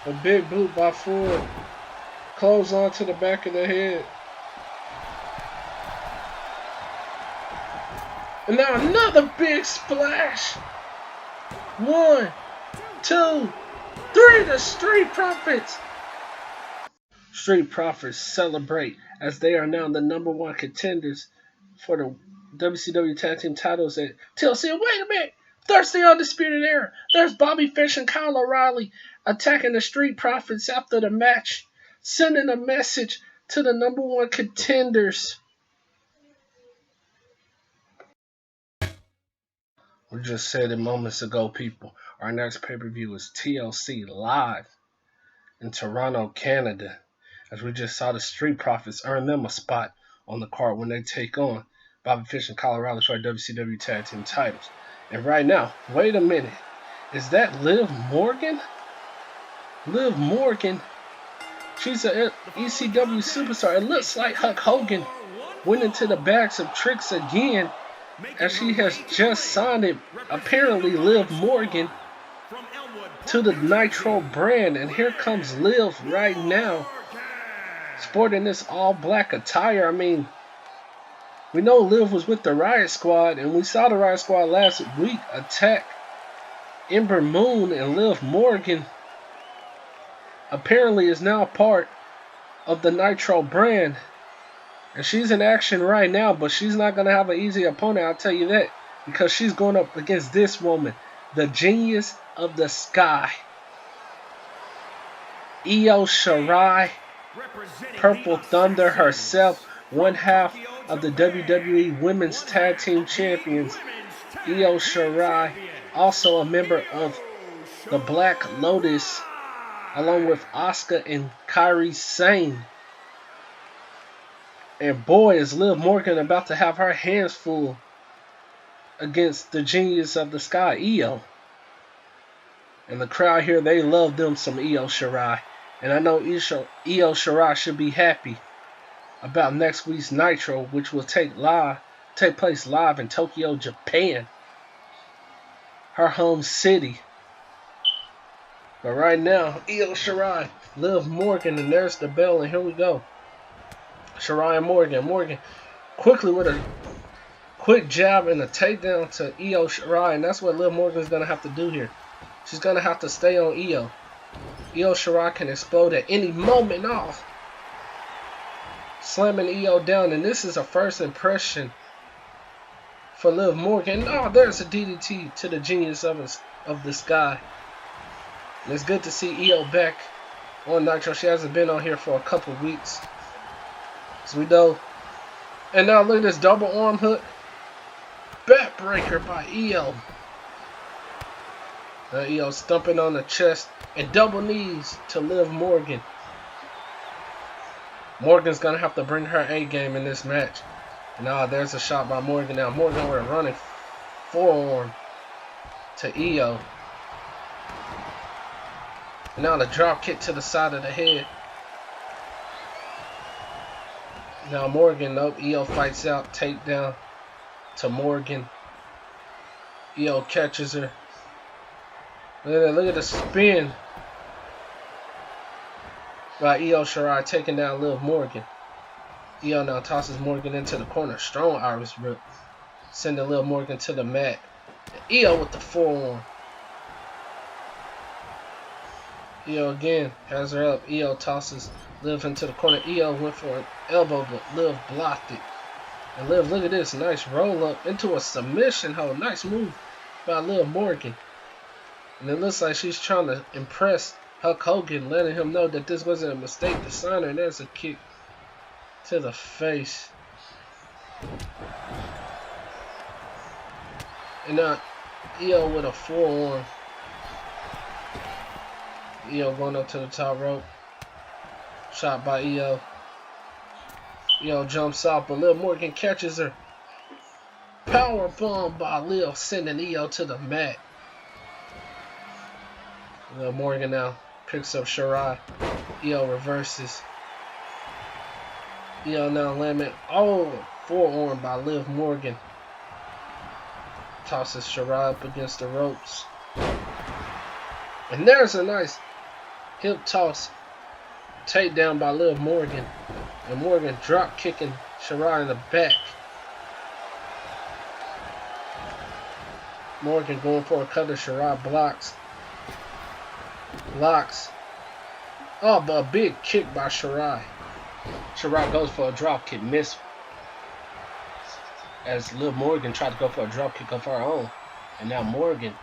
A big boot by Ford. Close on to the back of the head. And now another big splash. 1, 2, 3, the Street Profits. Street Profits celebrate as they are now the #1 contenders for the WCW Tag Team titles at TLC. Wait a minute! There's the Undisputed Era. There's Bobby Fish and Kyle O'Reilly attacking the Street Profits after the match, sending a message to the #1 contenders. We just said it moments ago, people. Our next pay-per-view is TLC Live in Toronto, Canada. As we just saw the Street Profits earn them a spot on the card when they take on Bobby Fish and Kyle O'Reilly for our WCW Tag Team titles. And right now, wait a minute. Is that Liv Morgan? Liv Morgan. She's an ECW superstar. It looks like Hulk Hogan went into the bags of tricks again, as she has just signed it, apparently Liv Morgan, to the Nitro brand. And here comes Liv right now, sporting this all-black attire. I mean, we know Liv was with the Riot Squad, and we saw the Riot Squad last week attack Ember Moon, and Liv Morgan apparently is now part of the Nitro brand. And she's in action right now, but she's not going to have an easy opponent, I'll tell you that. Because she's going up against this woman, the Genius of the Sky. Io Shirai, Purple Thunder herself, one half of the WWE Women's Tag Team Champions. Io Shirai, also a member of the Black Lotus, along with Asuka and Kairi Sane. And boy, is Liv Morgan about to have her hands full against the Genius of the Sky, Io. And the crowd here, they love them some Io Shirai. And I know Io Shirai should be happy about next week's Nitro, which will take place live in Tokyo, Japan, her home city. But right now, Io Shirai, Liv Morgan, and there's the bell, and here we go. Shirai and Morgan. Morgan quickly with a quick jab and a takedown to Io Shirai, and that's what Liv Morgan's going to have to do here. She's going to have to stay on Io. Io Shirai can explode at any moment off. Slamming Io down, and this is a first impression for Liv Morgan. Oh, there's a DDT to the Genius of the Sky. And it's good to see Io back on Nitro. She hasn't been on here for a couple weeks, as we know. And now look at this double arm hook. Backbreaker by Io. Io stumping on the chest and double knees to Liv Morgan. Morgan's going to have to bring her A game in this match. And now there's a shot by Morgan. Now Morgan with a running forearm to Io. And now the drop kick to the side of the head. Now Morgan, nope, Io fights out, takedown to Morgan. Io catches her. Look at the spin by Io Shirai, taking down Liv Morgan. Io now tosses Morgan into the corner. Strong Irish rip, sending Liv Morgan to the mat. And Io with the forearm. Io again has her up. Io tosses Liv into the corner. Io went for an elbow, but Liv blocked it. And Liv, look at this, nice roll up into a submission hold. Nice move by Liv Morgan. And it looks like she's trying to impress Hulk Hogan, letting him know that this wasn't a mistake to sign her. And there's a kick to the face. And now Io with a forearm. Io going up to the top rope. Shot by Io. Io jumps out, but Liv Morgan catches her. Power bomb by Liv, sending Io to the mat. Liv Morgan now picks up Shirai. Io reverses. Io now landing. Oh, forearm by Liv Morgan. Tosses Shirai up against the ropes. And there's a nice hip toss. Takedown by Liv Morgan. And Morgan drop kicking Shirai in the back. Morgan going for a cutter. Shirai blocks. Locks. Oh, but a big kick by Shirai. Shirai goes for a drop kick. Miss. as Liv Morgan tried to go for a drop kick of her own. And now Morgan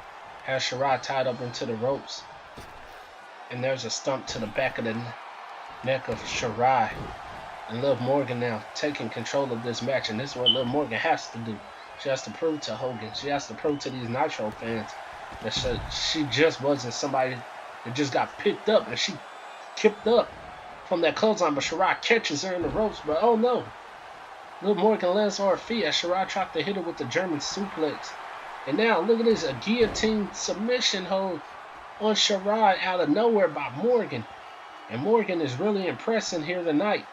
has Shirai tied up into the ropes. And there's a stump to the back of the neck of Shirai. And Liv Morgan now taking control of this match. And this is what Liv Morgan has to do. She has to prove to Hogan. She has to prove to these Nitro fans that she just wasn't somebody that just got picked up. And she kicked up from that clothesline. But Shirai catches her in the ropes. But oh no. Liv Morgan lands on her feet as Shirai tried to hit her with the German suplex. And now look at this. A guillotine submission hold on Shirai out of nowhere by Morgan. And Morgan is really impressing here tonight.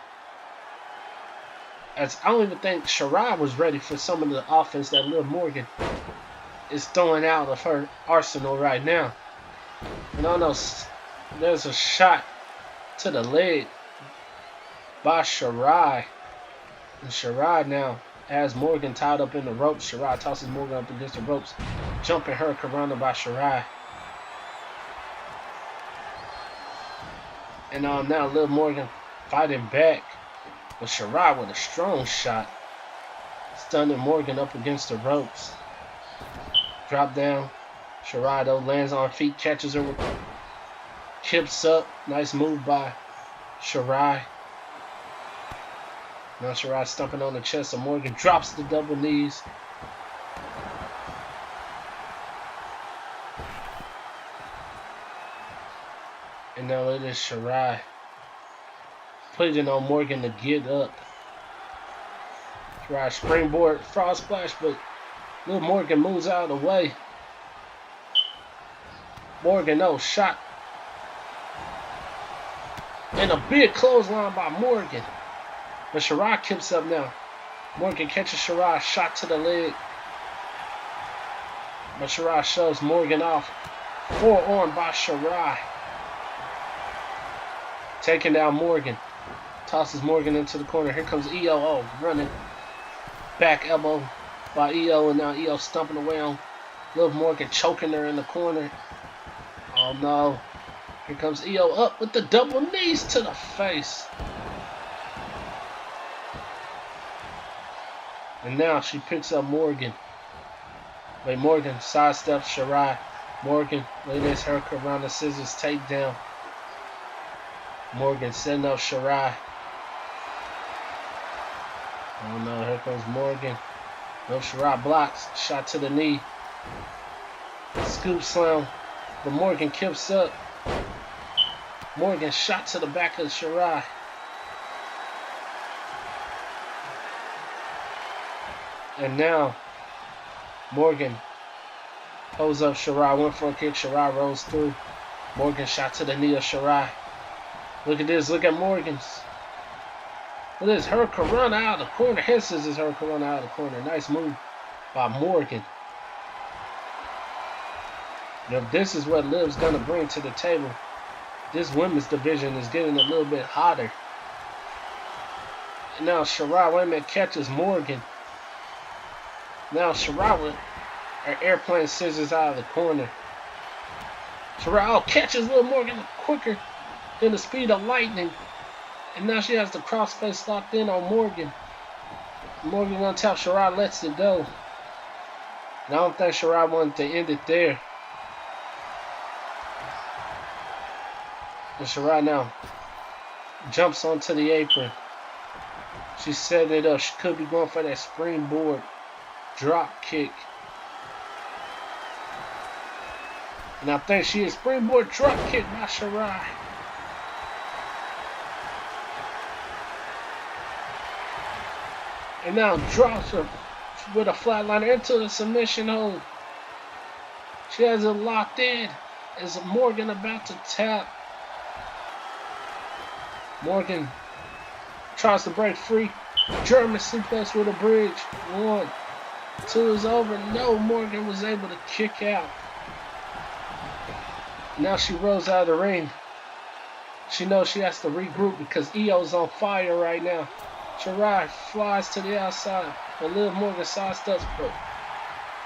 As I don't even think Shirai was ready for some of the offense that Liv Morgan is throwing out of her arsenal right now. And I know there's a shot to the leg by Shirai. And Shirai now has Morgan tied up in the ropes. Shirai tosses Morgan up against the ropes. Jumping her Karana by Shirai. And now Liv Morgan fighting back. But Shirai with a strong shot. Stunning Morgan up against the ropes. Drop down. Shirai though lands on her feet. Catches her with hips up. Nice move by Shirai. Now Shirai stomping on the chest of Morgan. Drops the double knees. And now it is Shirai pleading on Morgan to get up. Shirai springboard, frog splash, but Liv Morgan moves out of the way. Morgan, no, shot. And a big clothesline by Morgan. But Shirai keeps up now. Morgan catches Shirai, shot to the leg. But Shirai shoves Morgan off. Forearm by Shirai. Taking down Morgan. Tosses Morgan into the corner. Here comes EO running. Back elbow by EO. And now EO stumping away on Liv Morgan, choking her in the corner. Oh no. Here comes EO up with the double knees to the face. And now she picks up Morgan. But Morgan sidesteps Shirai. Morgan lays her Karana scissors takedown. Morgan setting up Shirai. Oh no, here comes Morgan. No, Shirai blocks. Shot to the knee. Scoop slam. But Morgan kips up. Morgan shot to the back of Shirai. And now Morgan holds up Shirai. Went for a kick. Shirai rolls through. Morgan shot to the knee of Shirai. Look at this. Look at Morgan's. Look at this. Her Karana out of the corner. Head scissors her Karana out of the corner. Nice move by Morgan. Now this is what Liv's going to bring to the table. This women's division is getting a little bit hotter. And now Shirai, wait a minute, catches Morgan. Now Shirai with her airplane scissors out of the corner. Shirai catches Liv Morgan quicker than the speed of lightning. And now she has the crossface locked in on Morgan. Morgan on top, Shirai lets it go. And I don't think Shirai wanted to end it there. And Shirai now jumps onto the apron. She set it up. She could be going for that springboard drop kick. And I think she is springboard drop kick by Shirai. And now drops her with a flatliner into the submission hold. She has it locked in. Is Morgan about to tap? Morgan tries to break free. German suplex with a bridge. 1, 2 is over. No, Morgan was able to kick out. Now she rolls out of the ring. She knows she has to regroup because EO's on fire right now. Shirai flies to the outside. But Liv Morgan sidesteps, but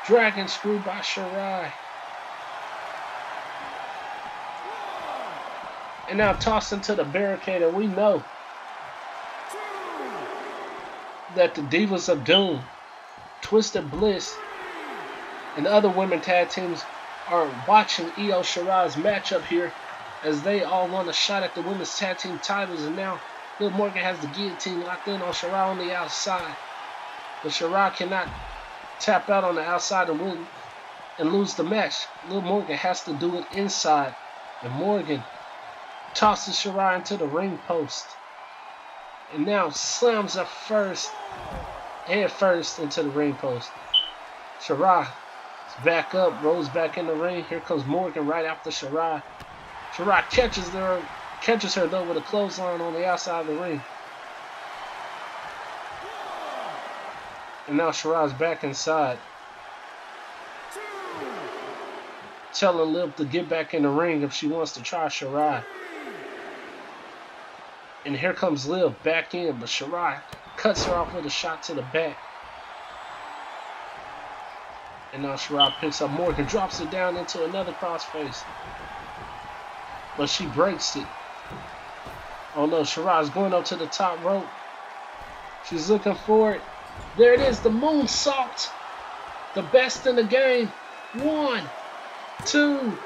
dragon screw by Shirai. And now tossed into the barricade, and we know that the Divas of Doom Twisted Bliss and other women tag teams are watching Io Shirai's matchup here as they all want a shot at the women's tag team titles, and now Liv Morgan has the guillotine locked in on Shirai on the outside. But Shirai cannot tap out on the outside and win and lose the match. Liv Morgan has to do it inside, and Morgan tosses Shirai into the ring post and now slams her head first into the ring post. Shirai is back up, rolls back in the ring. Here comes Morgan right after Shirai. Shirai catches her though with a clothesline on the outside of the ring. And now Shirai's back inside, telling Liv to get back in the ring if she wants to try Shirai. And here comes Liv back in, but Shirai cuts her off with a shot to the back. And now Shirai picks up Morgan, drops it down into another crossface. But she breaks it. Oh no, Shirai's going up to the top rope. She's looking for it. There it is, the moonsault. The best in the game. 1, 2,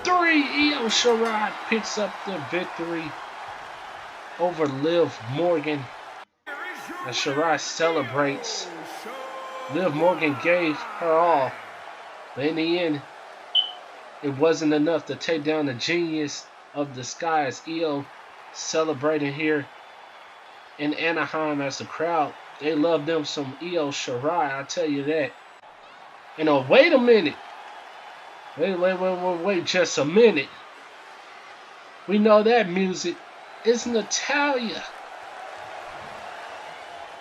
3. Io Shirai picks up the victory over Liv Morgan. As Shirai celebrates. Liv Morgan gave her all. But in the end, it wasn't enough to take down the genius of the sky as Io celebrating here in Anaheim as the crowd. They love them some Io Shirai, I tell you that. And oh, wait a minute. Wait just a minute. We know that music. It's Natalya.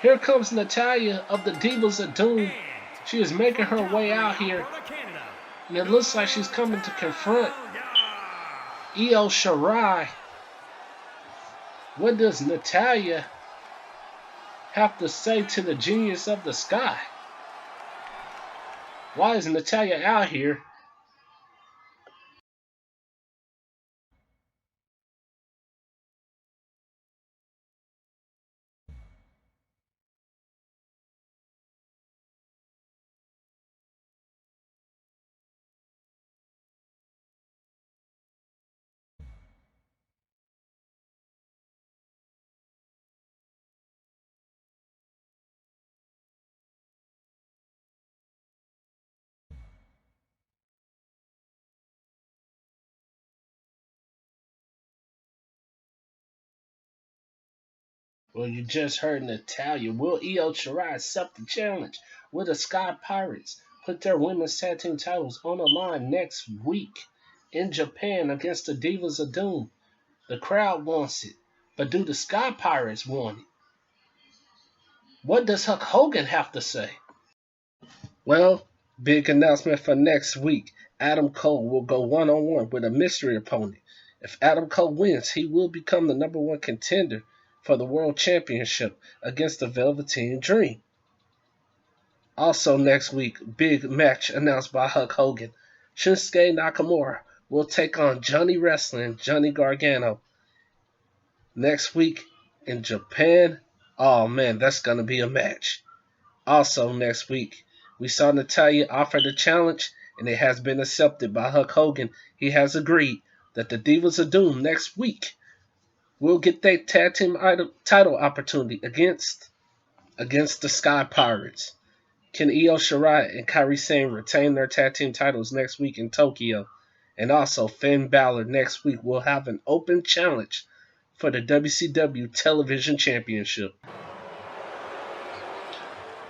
Here comes Natalya of the Divas of Doom. She is making her way out here. And it looks like she's coming to confront Io Shirai. What does Natalya have to say to the genius of the sky? Why is Natalya out here? Well, you just heard Natalya. Will Io Shirai accept the challenge? Will the Sky Pirates put their women's tag team titles on the line next week in Japan against the Divas of Doom? The crowd wants it. But do the Sky Pirates want it? What does Hulk Hogan have to say? Well, big announcement for next week. Adam Cole will go one-on-one with a mystery opponent. If Adam Cole wins, he will become the #1 contender for the World Championship against the Velveteen Dream. Also next week, big match announced by Hulk Hogan. Shinsuke Nakamura will take on Johnny Wrestling, Johnny Gargano. Next week in Japan, oh man, that's going to be a match. Also next week, we saw Natalya offer the challenge, and it has been accepted by Hulk Hogan. He has agreed that the Divas of Doom next week will get their tag team title opportunity against the Sky Pirates. Can Io Shirai and Kairi Sane retain their tag team titles next week in Tokyo? And also, Finn Balor next week will have an open challenge for the WCW Television Championship.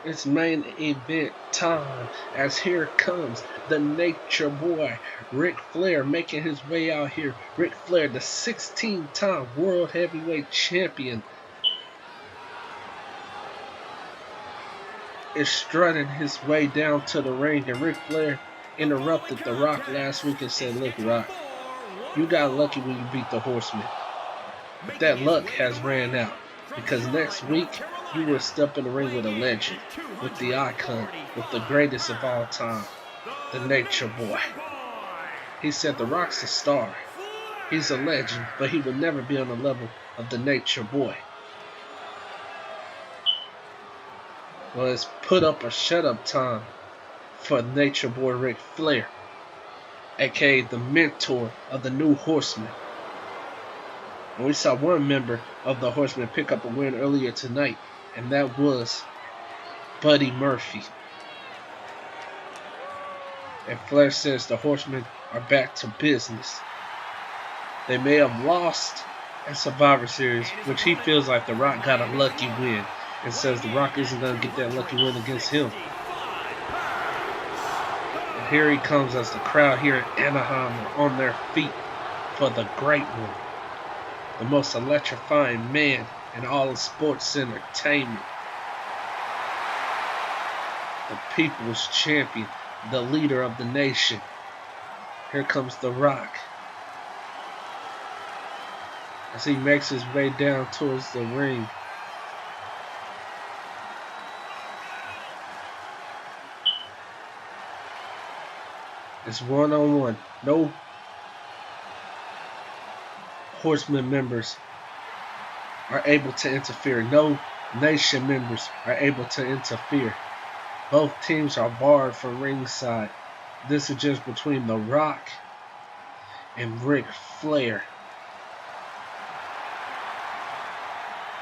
It's main event time, as here comes the Nature Boy, Ric Flair, making his way out here. Ric Flair, the 16-time World Heavyweight Champion, is strutting his way down to the ring, and Ric Flair interrupted The Rock last week and said, "Look, Rock, you got lucky when you beat the Horseman. But that luck has ran out, because next week you will step in the ring with a legend, with the icon, with the greatest of all time, the Nature Boy." He said The Rock's a star. He's a legend, but he will never be on the level of the Nature Boy. Well, it's put up or shut up time for Nature Boy Ric Flair, aka the mentor of the New Horsemen. And we saw one member of the Horsemen pick up a win earlier tonight, and that was Buddy Murphy. And Flair says the Horsemen are back to business. They may have lost at Survivor Series, which he feels like The Rock got a lucky win, and says The Rock isn't going to get that lucky win against him. And here he comes as the crowd here in Anaheim are on their feet for the Great One, the most electrifying man in all of sports entertainment, the people's champion, the leader of the nation. Here comes The Rock as he makes his way down towards the ring. It's one-on-one. No Horseman members are able to interfere. No Nation members are able to interfere. Both teams are barred from ringside. This is just between The Rock and Ric Flair.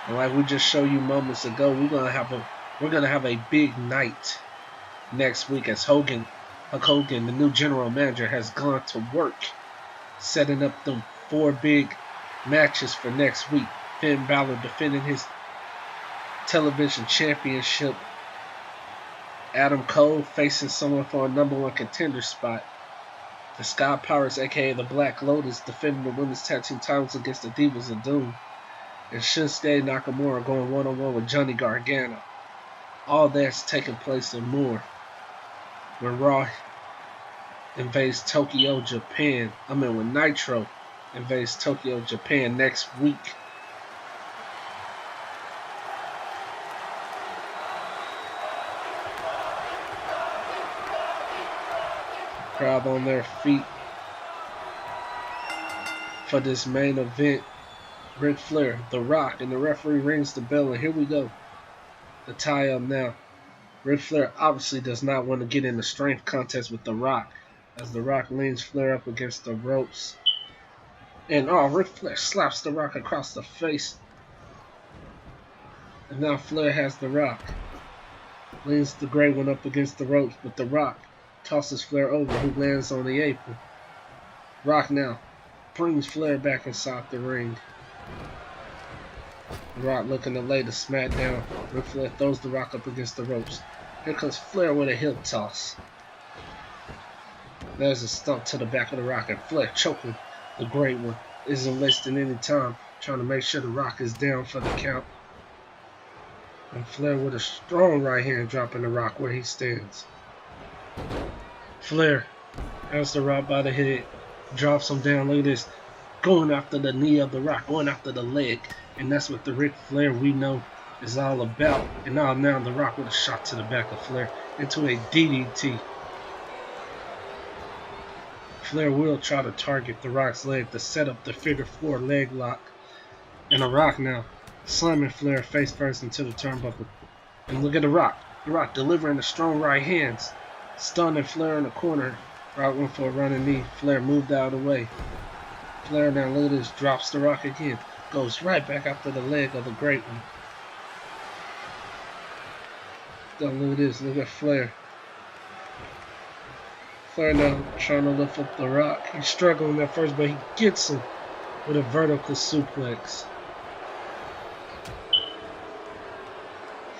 And like we just showed you moments ago, we're gonna have a big night next week as Hulk Hogan, the new general manager, has gone to work setting up them 4 big matches for next week. Finn Balor defending his television championship. Adam Cole facing someone for a #1 contender spot. The Sky Pirates, aka the Black Lotus, defending the women's tag team titles against the Divas of Doom. And Shinsuke Nakamura going one-on-one with Johnny Gargano. All that's taking place and more when Raw invades Tokyo, Japan. When Nitro invades Tokyo, Japan next week. Crowd on their feet for this main event. Ric Flair, The Rock, and the referee rings the bell, and here we go. The tie-up now. Ric Flair obviously does not want to get in a strength contest with The Rock, as The Rock leans Flair up against the ropes. And Ric Flair slaps The Rock across the face. And now Flair has The Rock. Leans the Great One up against the ropes, but The Rock tosses Flair over, who lands on the apron. Rock now brings Flair back inside the ring. The Rock looking to lay the smack down. Ric Flair throws The Rock up against the ropes. Here comes Flair with a hip toss. There's a stump to the back of The Rock, and Flair choking the Great One. Isn't wasting any time trying to make sure The Rock is down for the count. And Flair with a strong right hand dropping The Rock where he stands. Flair has The Rock by the head, drops him down. Look at this, going after the knee of The Rock, going after the leg. And that's what the Ric Flair we know is all about. And now The Rock with a shot to the back of Flair into a DDT. Flair will try to target The Rock's leg to set up the figure 4 leg lock. And The Rock now slamming Flair face first into the turnbuckle. And look at The Rock. The Rock delivering the strong right hands, stunning Flair in the corner. Rock went for a running knee. Flair moved out of the way. Flair now, look at this, drops The Rock again. Goes right back after the leg of the Great One. Don't look at this, look at Flair. Flair now trying to lift up The Rock. He's struggling at first, but he gets him with a vertical suplex.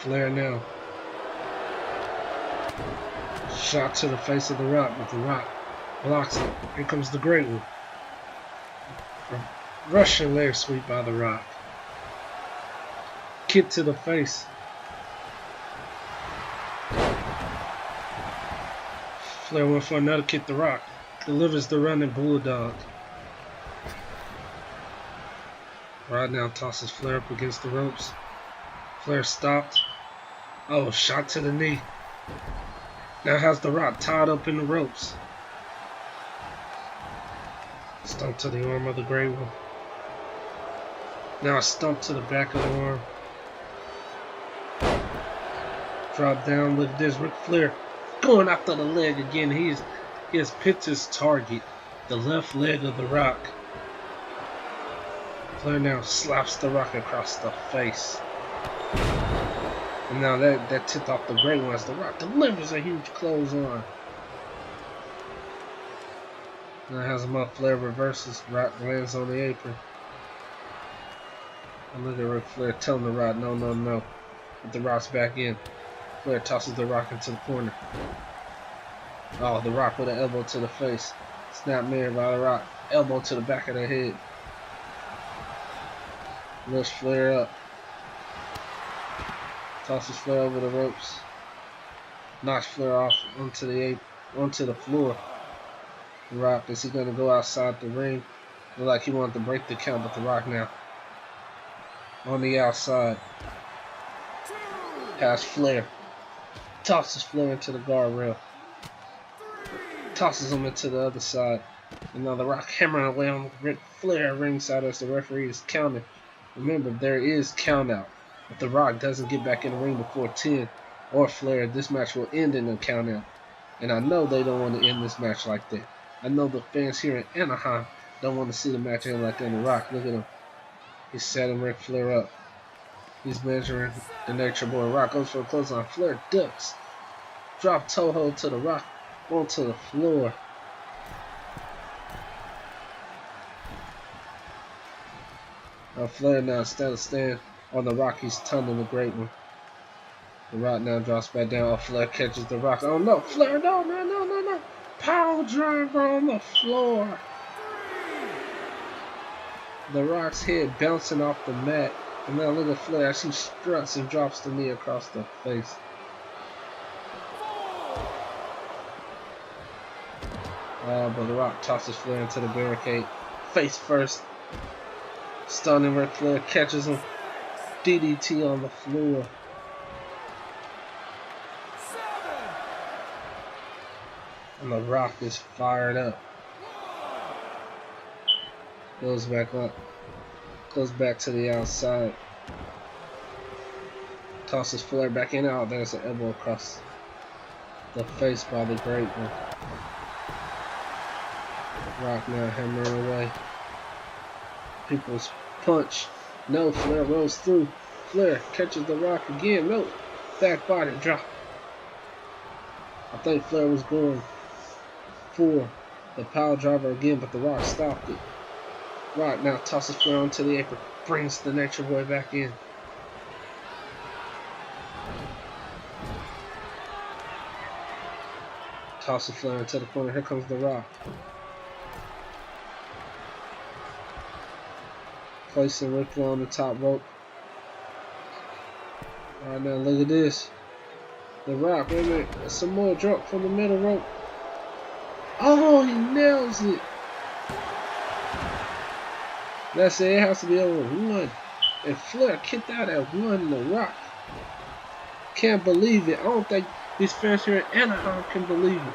Flair now. Shot to the face of The Rock, but The Rock blocks it. Here comes the Great One. Russian leg sweep by The Rock. Kick to the face. Flair went for another kick. The Rock delivers the running bulldog. Right now tosses Flair up against the ropes. Flair stopped. Oh, shot to the knee. Now has The Rock tied up in the ropes. Stomp to the arm of the Great One. Now a stomp to the back of the arm. Drop down. Look at this. Ric Flair going after the leg again. He has picked his target. The left leg of The Rock. Flair now slaps The Rock across the face. And now that tipped off the great one as The Rock delivers a huge clothesline. Now has him up. Flair reverses. Rock lands on the apron. And look at Ric Flair telling The Rock, no, no, no. But The Rock's back in. Flair tosses The Rock into the corner. Oh, The Rock with an elbow to the face. Snap mirror by The Rock. Elbow to the back of the head. Lifts Flair up. Tosses Flair over the ropes. Knocks Flair off onto the floor. The Rock, is he going to go outside the ring? Look like he wanted to break the count, but The Rock now on the outside. Has Flair. Tosses Flair into the guardrail. Tosses him into the other side. And now The Rock hammering away on Ric Flair ringside as the referee is counting. Remember, there is count out. If The Rock doesn't get back in the ring before 10 or Flair, this match will end in a count out. And I know they don't want to end this match like that. I know the fans here in Anaheim don't want to see the match end like that. The Rock, look at him. He's setting Ric Flair up. He's measuring the Nature Boy. Rock goes for a clothesline. Flair ducks. Drop toe hold to The Rock onto the floor. Flair now instead of staying on The Rock, he's tunneling the great one. The Rock now drops back down. Flair catches The Rock. Oh no, Flair, no. Power driver on the floor. The Rock's head bouncing off the mat. And now look at Flair as he struts and drops the knee across the face. But The Rock tosses Flair into the barricade. Face first. Stunning Ric Flair catches him. DDT on the floor. And The Rock is fired up. Goes back up. Goes back to the outside. Tosses Flair back in out. There's an elbow across the face by the great one. Rock now hammering away. People's punch. No, Flair rolls through. Flair catches The Rock again. No, back body drop. I think Flair was going for the power driver again, but The Rock stopped it. Rock now tosses Flair onto the apron. Brings the Nature Boy back in. Tosses Flair into the corner. Here comes The Rock. Placing Ric Flair on the top rope. Alright, now look at this. The Rock, wait a minute. Some more drop from the middle rope. Oh, he nails it. That's it. It has to be over one. And Flair kicked out at one. The Rock can't believe it. I don't think these fans here in Anaheim can believe it.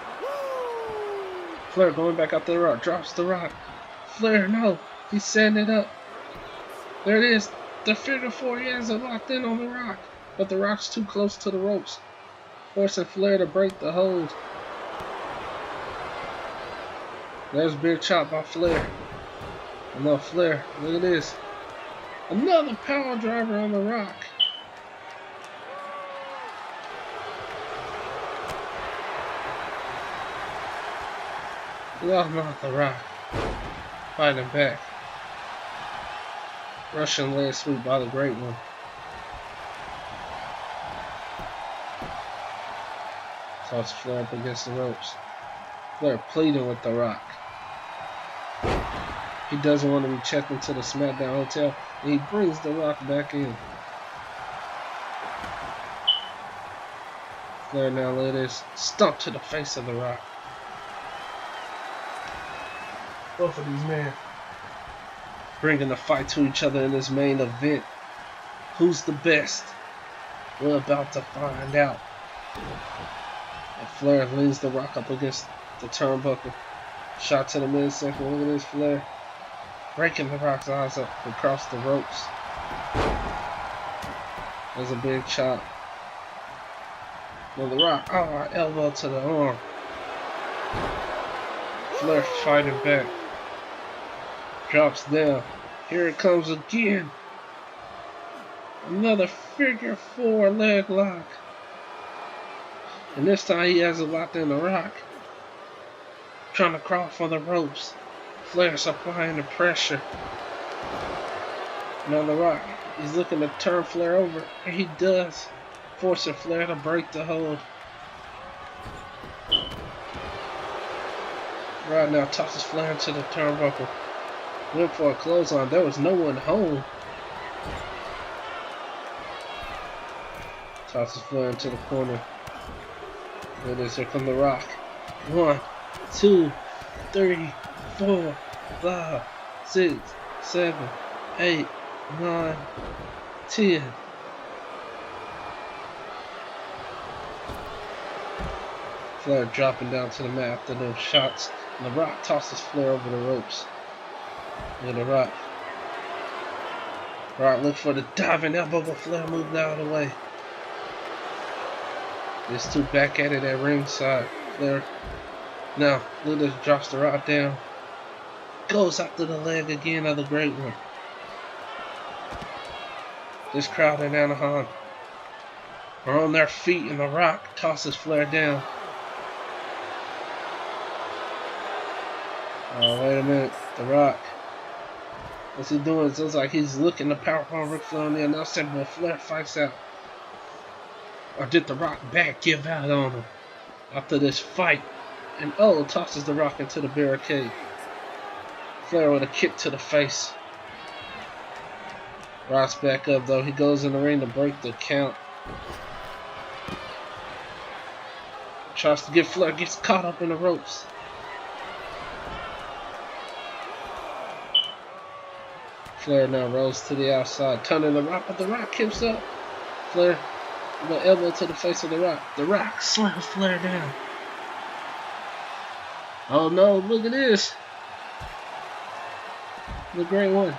Flair going back out the Rock. Drops The Rock. Flair, no. He's setting it up. There it is. The figure four. He has it locked in on The Rock. But The Rock's too close to the ropes. Forcing Flair to break the hold. There's a big chop by Flair. Another Flair. Look at this. Another power driver on The Rock. Oh, not The Rock. Fighting back. Russian leg sweep by the great one. Toss Flair up against the ropes. Flair pleading with The Rock. He doesn't want to be checked into the SmackDown hotel, and he brings The Rock back in. Flair now let this stomp to the face of The Rock. Both of these men bringing the fight to each other in this main event. Who's the best? We're about to find out. And Flair leans The Rock up against the turnbuckle. Shot to the midsection. Look at this Flair. Breaking The Rock's eyes up across the ropes. There's a big chop. Well, the Rock, oh, elbow to the arm. Flair fighting back. Drops down. Here it comes again. Another figure 4 leg lock. And this time he has it locked in the Rock. Trying to crawl for the ropes. Flair's applying the pressure. Now the Rock, he's looking to turn Flair over. And he does. Forcing Flair to break the hold. Right now tosses Flair into the turnbuckle. Went for a clothesline. There was no one home. Tosses Flair into the corner. There it is. Here come the Rock. 1, 2, 3, 4, 5, 6, 7, 8, 9, 10. Flair dropping down to the mat after those shots. And the Rock tosses Flair over the ropes. And the Rock. Rock looked for the diving elbow, but Flair moved out of the way. These two back at it at ringside. Flair. Now, Luther drops the Rock down. Goes after the leg again of the Great One. This crowd in Anaheim are on their feet, and the Rock tosses Flair down. Oh, wait a minute. The Rock. What's he doing? It looks like he's looking to powerbomb Ric Flair on the announce table, but Flair fights out. Or did the Rock back give out on him after this fight? And tosses the Rock into the barricade. Flair with a kick to the face. Rock's back up though. He goes in the ring to break the count. Tries to get Flair, gets caught up in the ropes. Flair now rolls to the outside, turning the Rock, but the Rock keeps up. Flair with an elbow to the face of the Rock. The Rock slams Flair down. Oh no, look at this. The Great One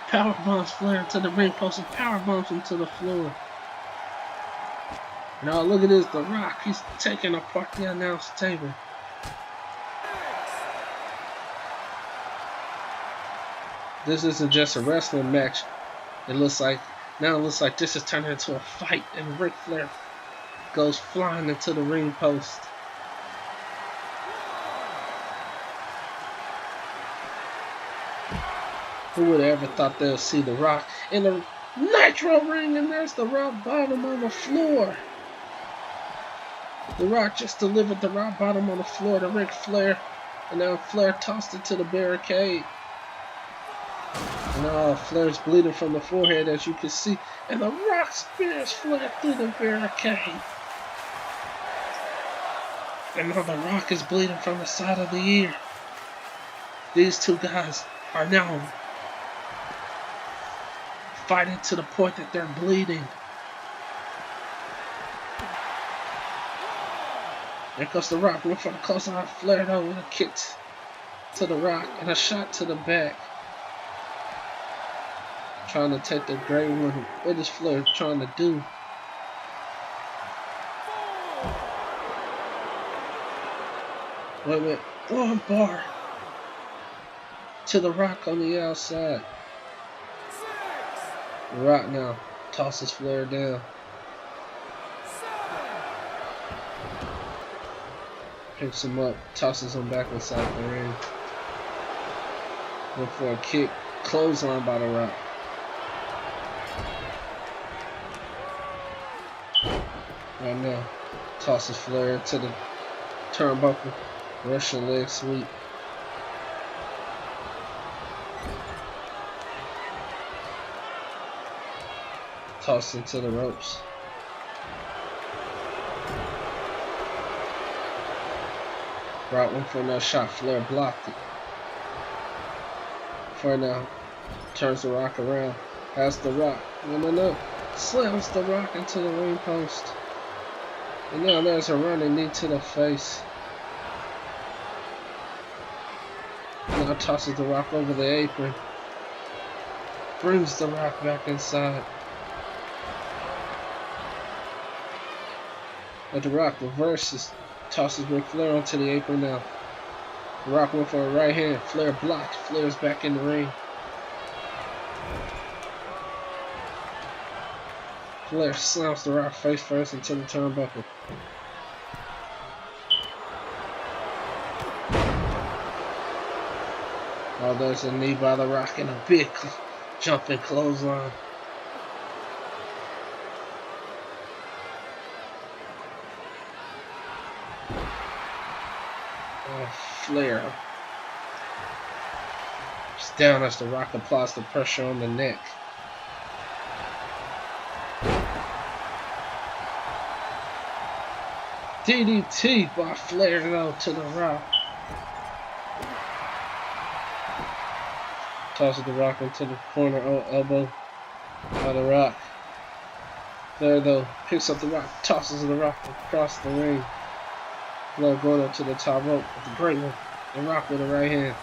powerbombs Flair to the ring post and powerbombs him to the floor. Now look at this, the Rock, he's taking apart the announce table. This isn't just a wrestling match. It looks like this is turning into a fight, and Ric Flair goes flying into the ring post. Who would have ever thought they'll see the Rock in the Nitro ring, and there's the Rock bottom on the floor. The Rock just delivered the Rock bottom on the floor to Ric Flair, and now Flair tossed it to the barricade. And Flair's bleeding from the forehead, as you can see, and the Rock spears Flair through the barricade. And now the Rock is bleeding from the side of the ear. These two guys are now fighting to the point that they're bleeding. There goes the Rock, looking for the clothesline. Flair though with a kick to the Rock and a shot to the back. Trying to take the Great One. What is Flair trying to do? Wait a minute. One bar to the Rock on the outside. The Rock now tosses Flair down. Picks him up, tosses him back inside the ring. Went for a kick. Clothesline by the Rock. Right now, tosses Flair into the turnbuckle. Russian leg sweep. Tossed into the ropes. Rock went for another shot. Flair blocked it. Flair now turns the Rock around. Has the Rock. No. Slams the Rock into the ring post. And now there's a running knee to the face. Now tosses the Rock over the apron. Brings the Rock back inside. But The Rock reverses, tosses Ric Flair onto the apron now. The Rock went for a right hand. Flair blocked. Flair's back in the ring. Flair slams The Rock face first into the turnbuckle. Oh, there's a knee by The Rock and a big jumping clothesline. Flair. He's down as The Rock applies the pressure on the neck. DDT by Flair though to The Rock. Tosses The Rock into the corner elbow by The Rock. Flair though picks up The Rock, tosses The Rock across the ring. Flair going up to the top rope with the great one. The Rock with a right hand.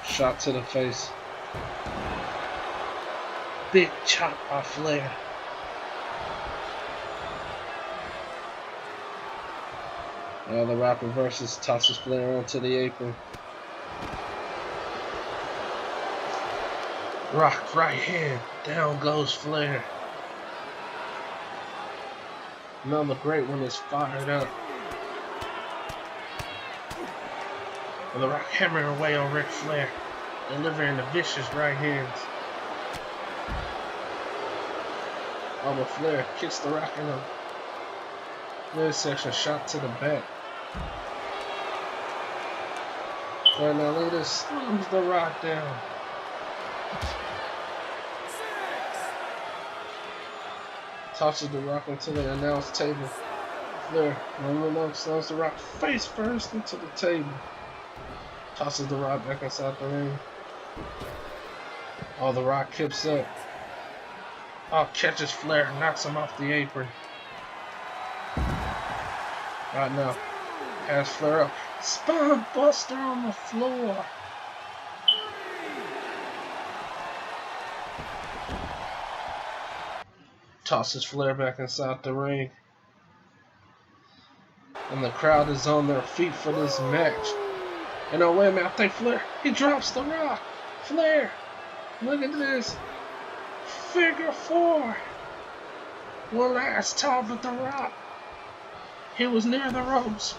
Shot to the face. Big chop by Flair. The Rock reverses, tosses Flair onto the apron. Rock right hand. Down goes Flair. Another great one is fired up. And The Rock hammering away on Ric Flair, delivering the vicious right hands. Oh, but Flair kicks The Rock in the midsection, shot to the back. Flair now look at this, slams The Rock down. Tosses The Rock into the announce table. Flair, slams The Rock face first into the table. Tosses The Rock back inside the ring. Oh, The Rock kips up. Oh, catches Flair, knocks him off the apron. Right now, has Flair up. Spine buster on the floor. Tosses Flair back inside the ring. And the crowd is on their feet for this match. And oh, wait a minute, I think Flair, he drops The Rock. Flair, look at this. Figure four. One last time with The Rock. He was near the ropes.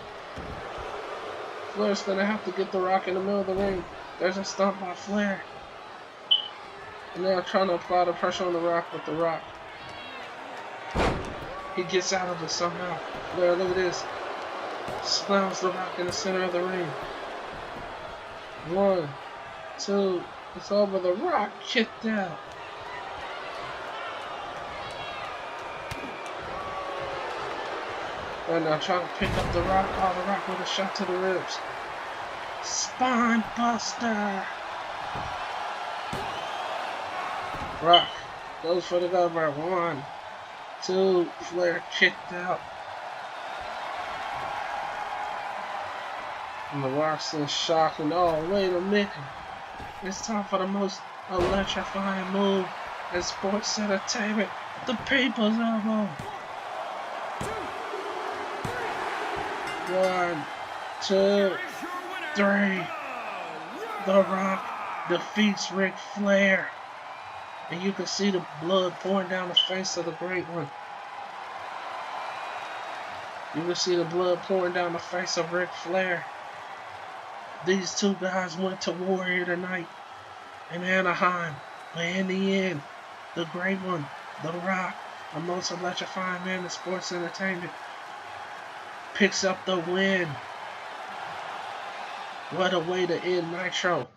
Flair's gonna have to get The Rock in the middle of the ring. There's a stomp by Flair. And they're trying to apply the pressure on The Rock with The Rock. He gets out of it somehow. Flair, look at this. Slams The Rock in the center of the ring. 1, 2, it's over. The Rock kicked out. And now trying to pick up The Rock. Oh, The Rock with a shot to the ribs. Spine buster. Rock goes for the cover. 1, 2, Flair kicked out. And The Rock's in shock. And oh, wait a minute. It's time for the most electrifying move in sports entertainment. The People's Elbow. 1, 2, 3. The Rock defeats Ric Flair. And you can see the blood pouring down the face of the Great One. You can see the blood pouring down the face of Ric Flair. These two guys went to war here tonight in Anaheim. But in the end, the Great One, The Rock, the most electrifying man in sports entertainment, picks up the win. What a way to end Nitro.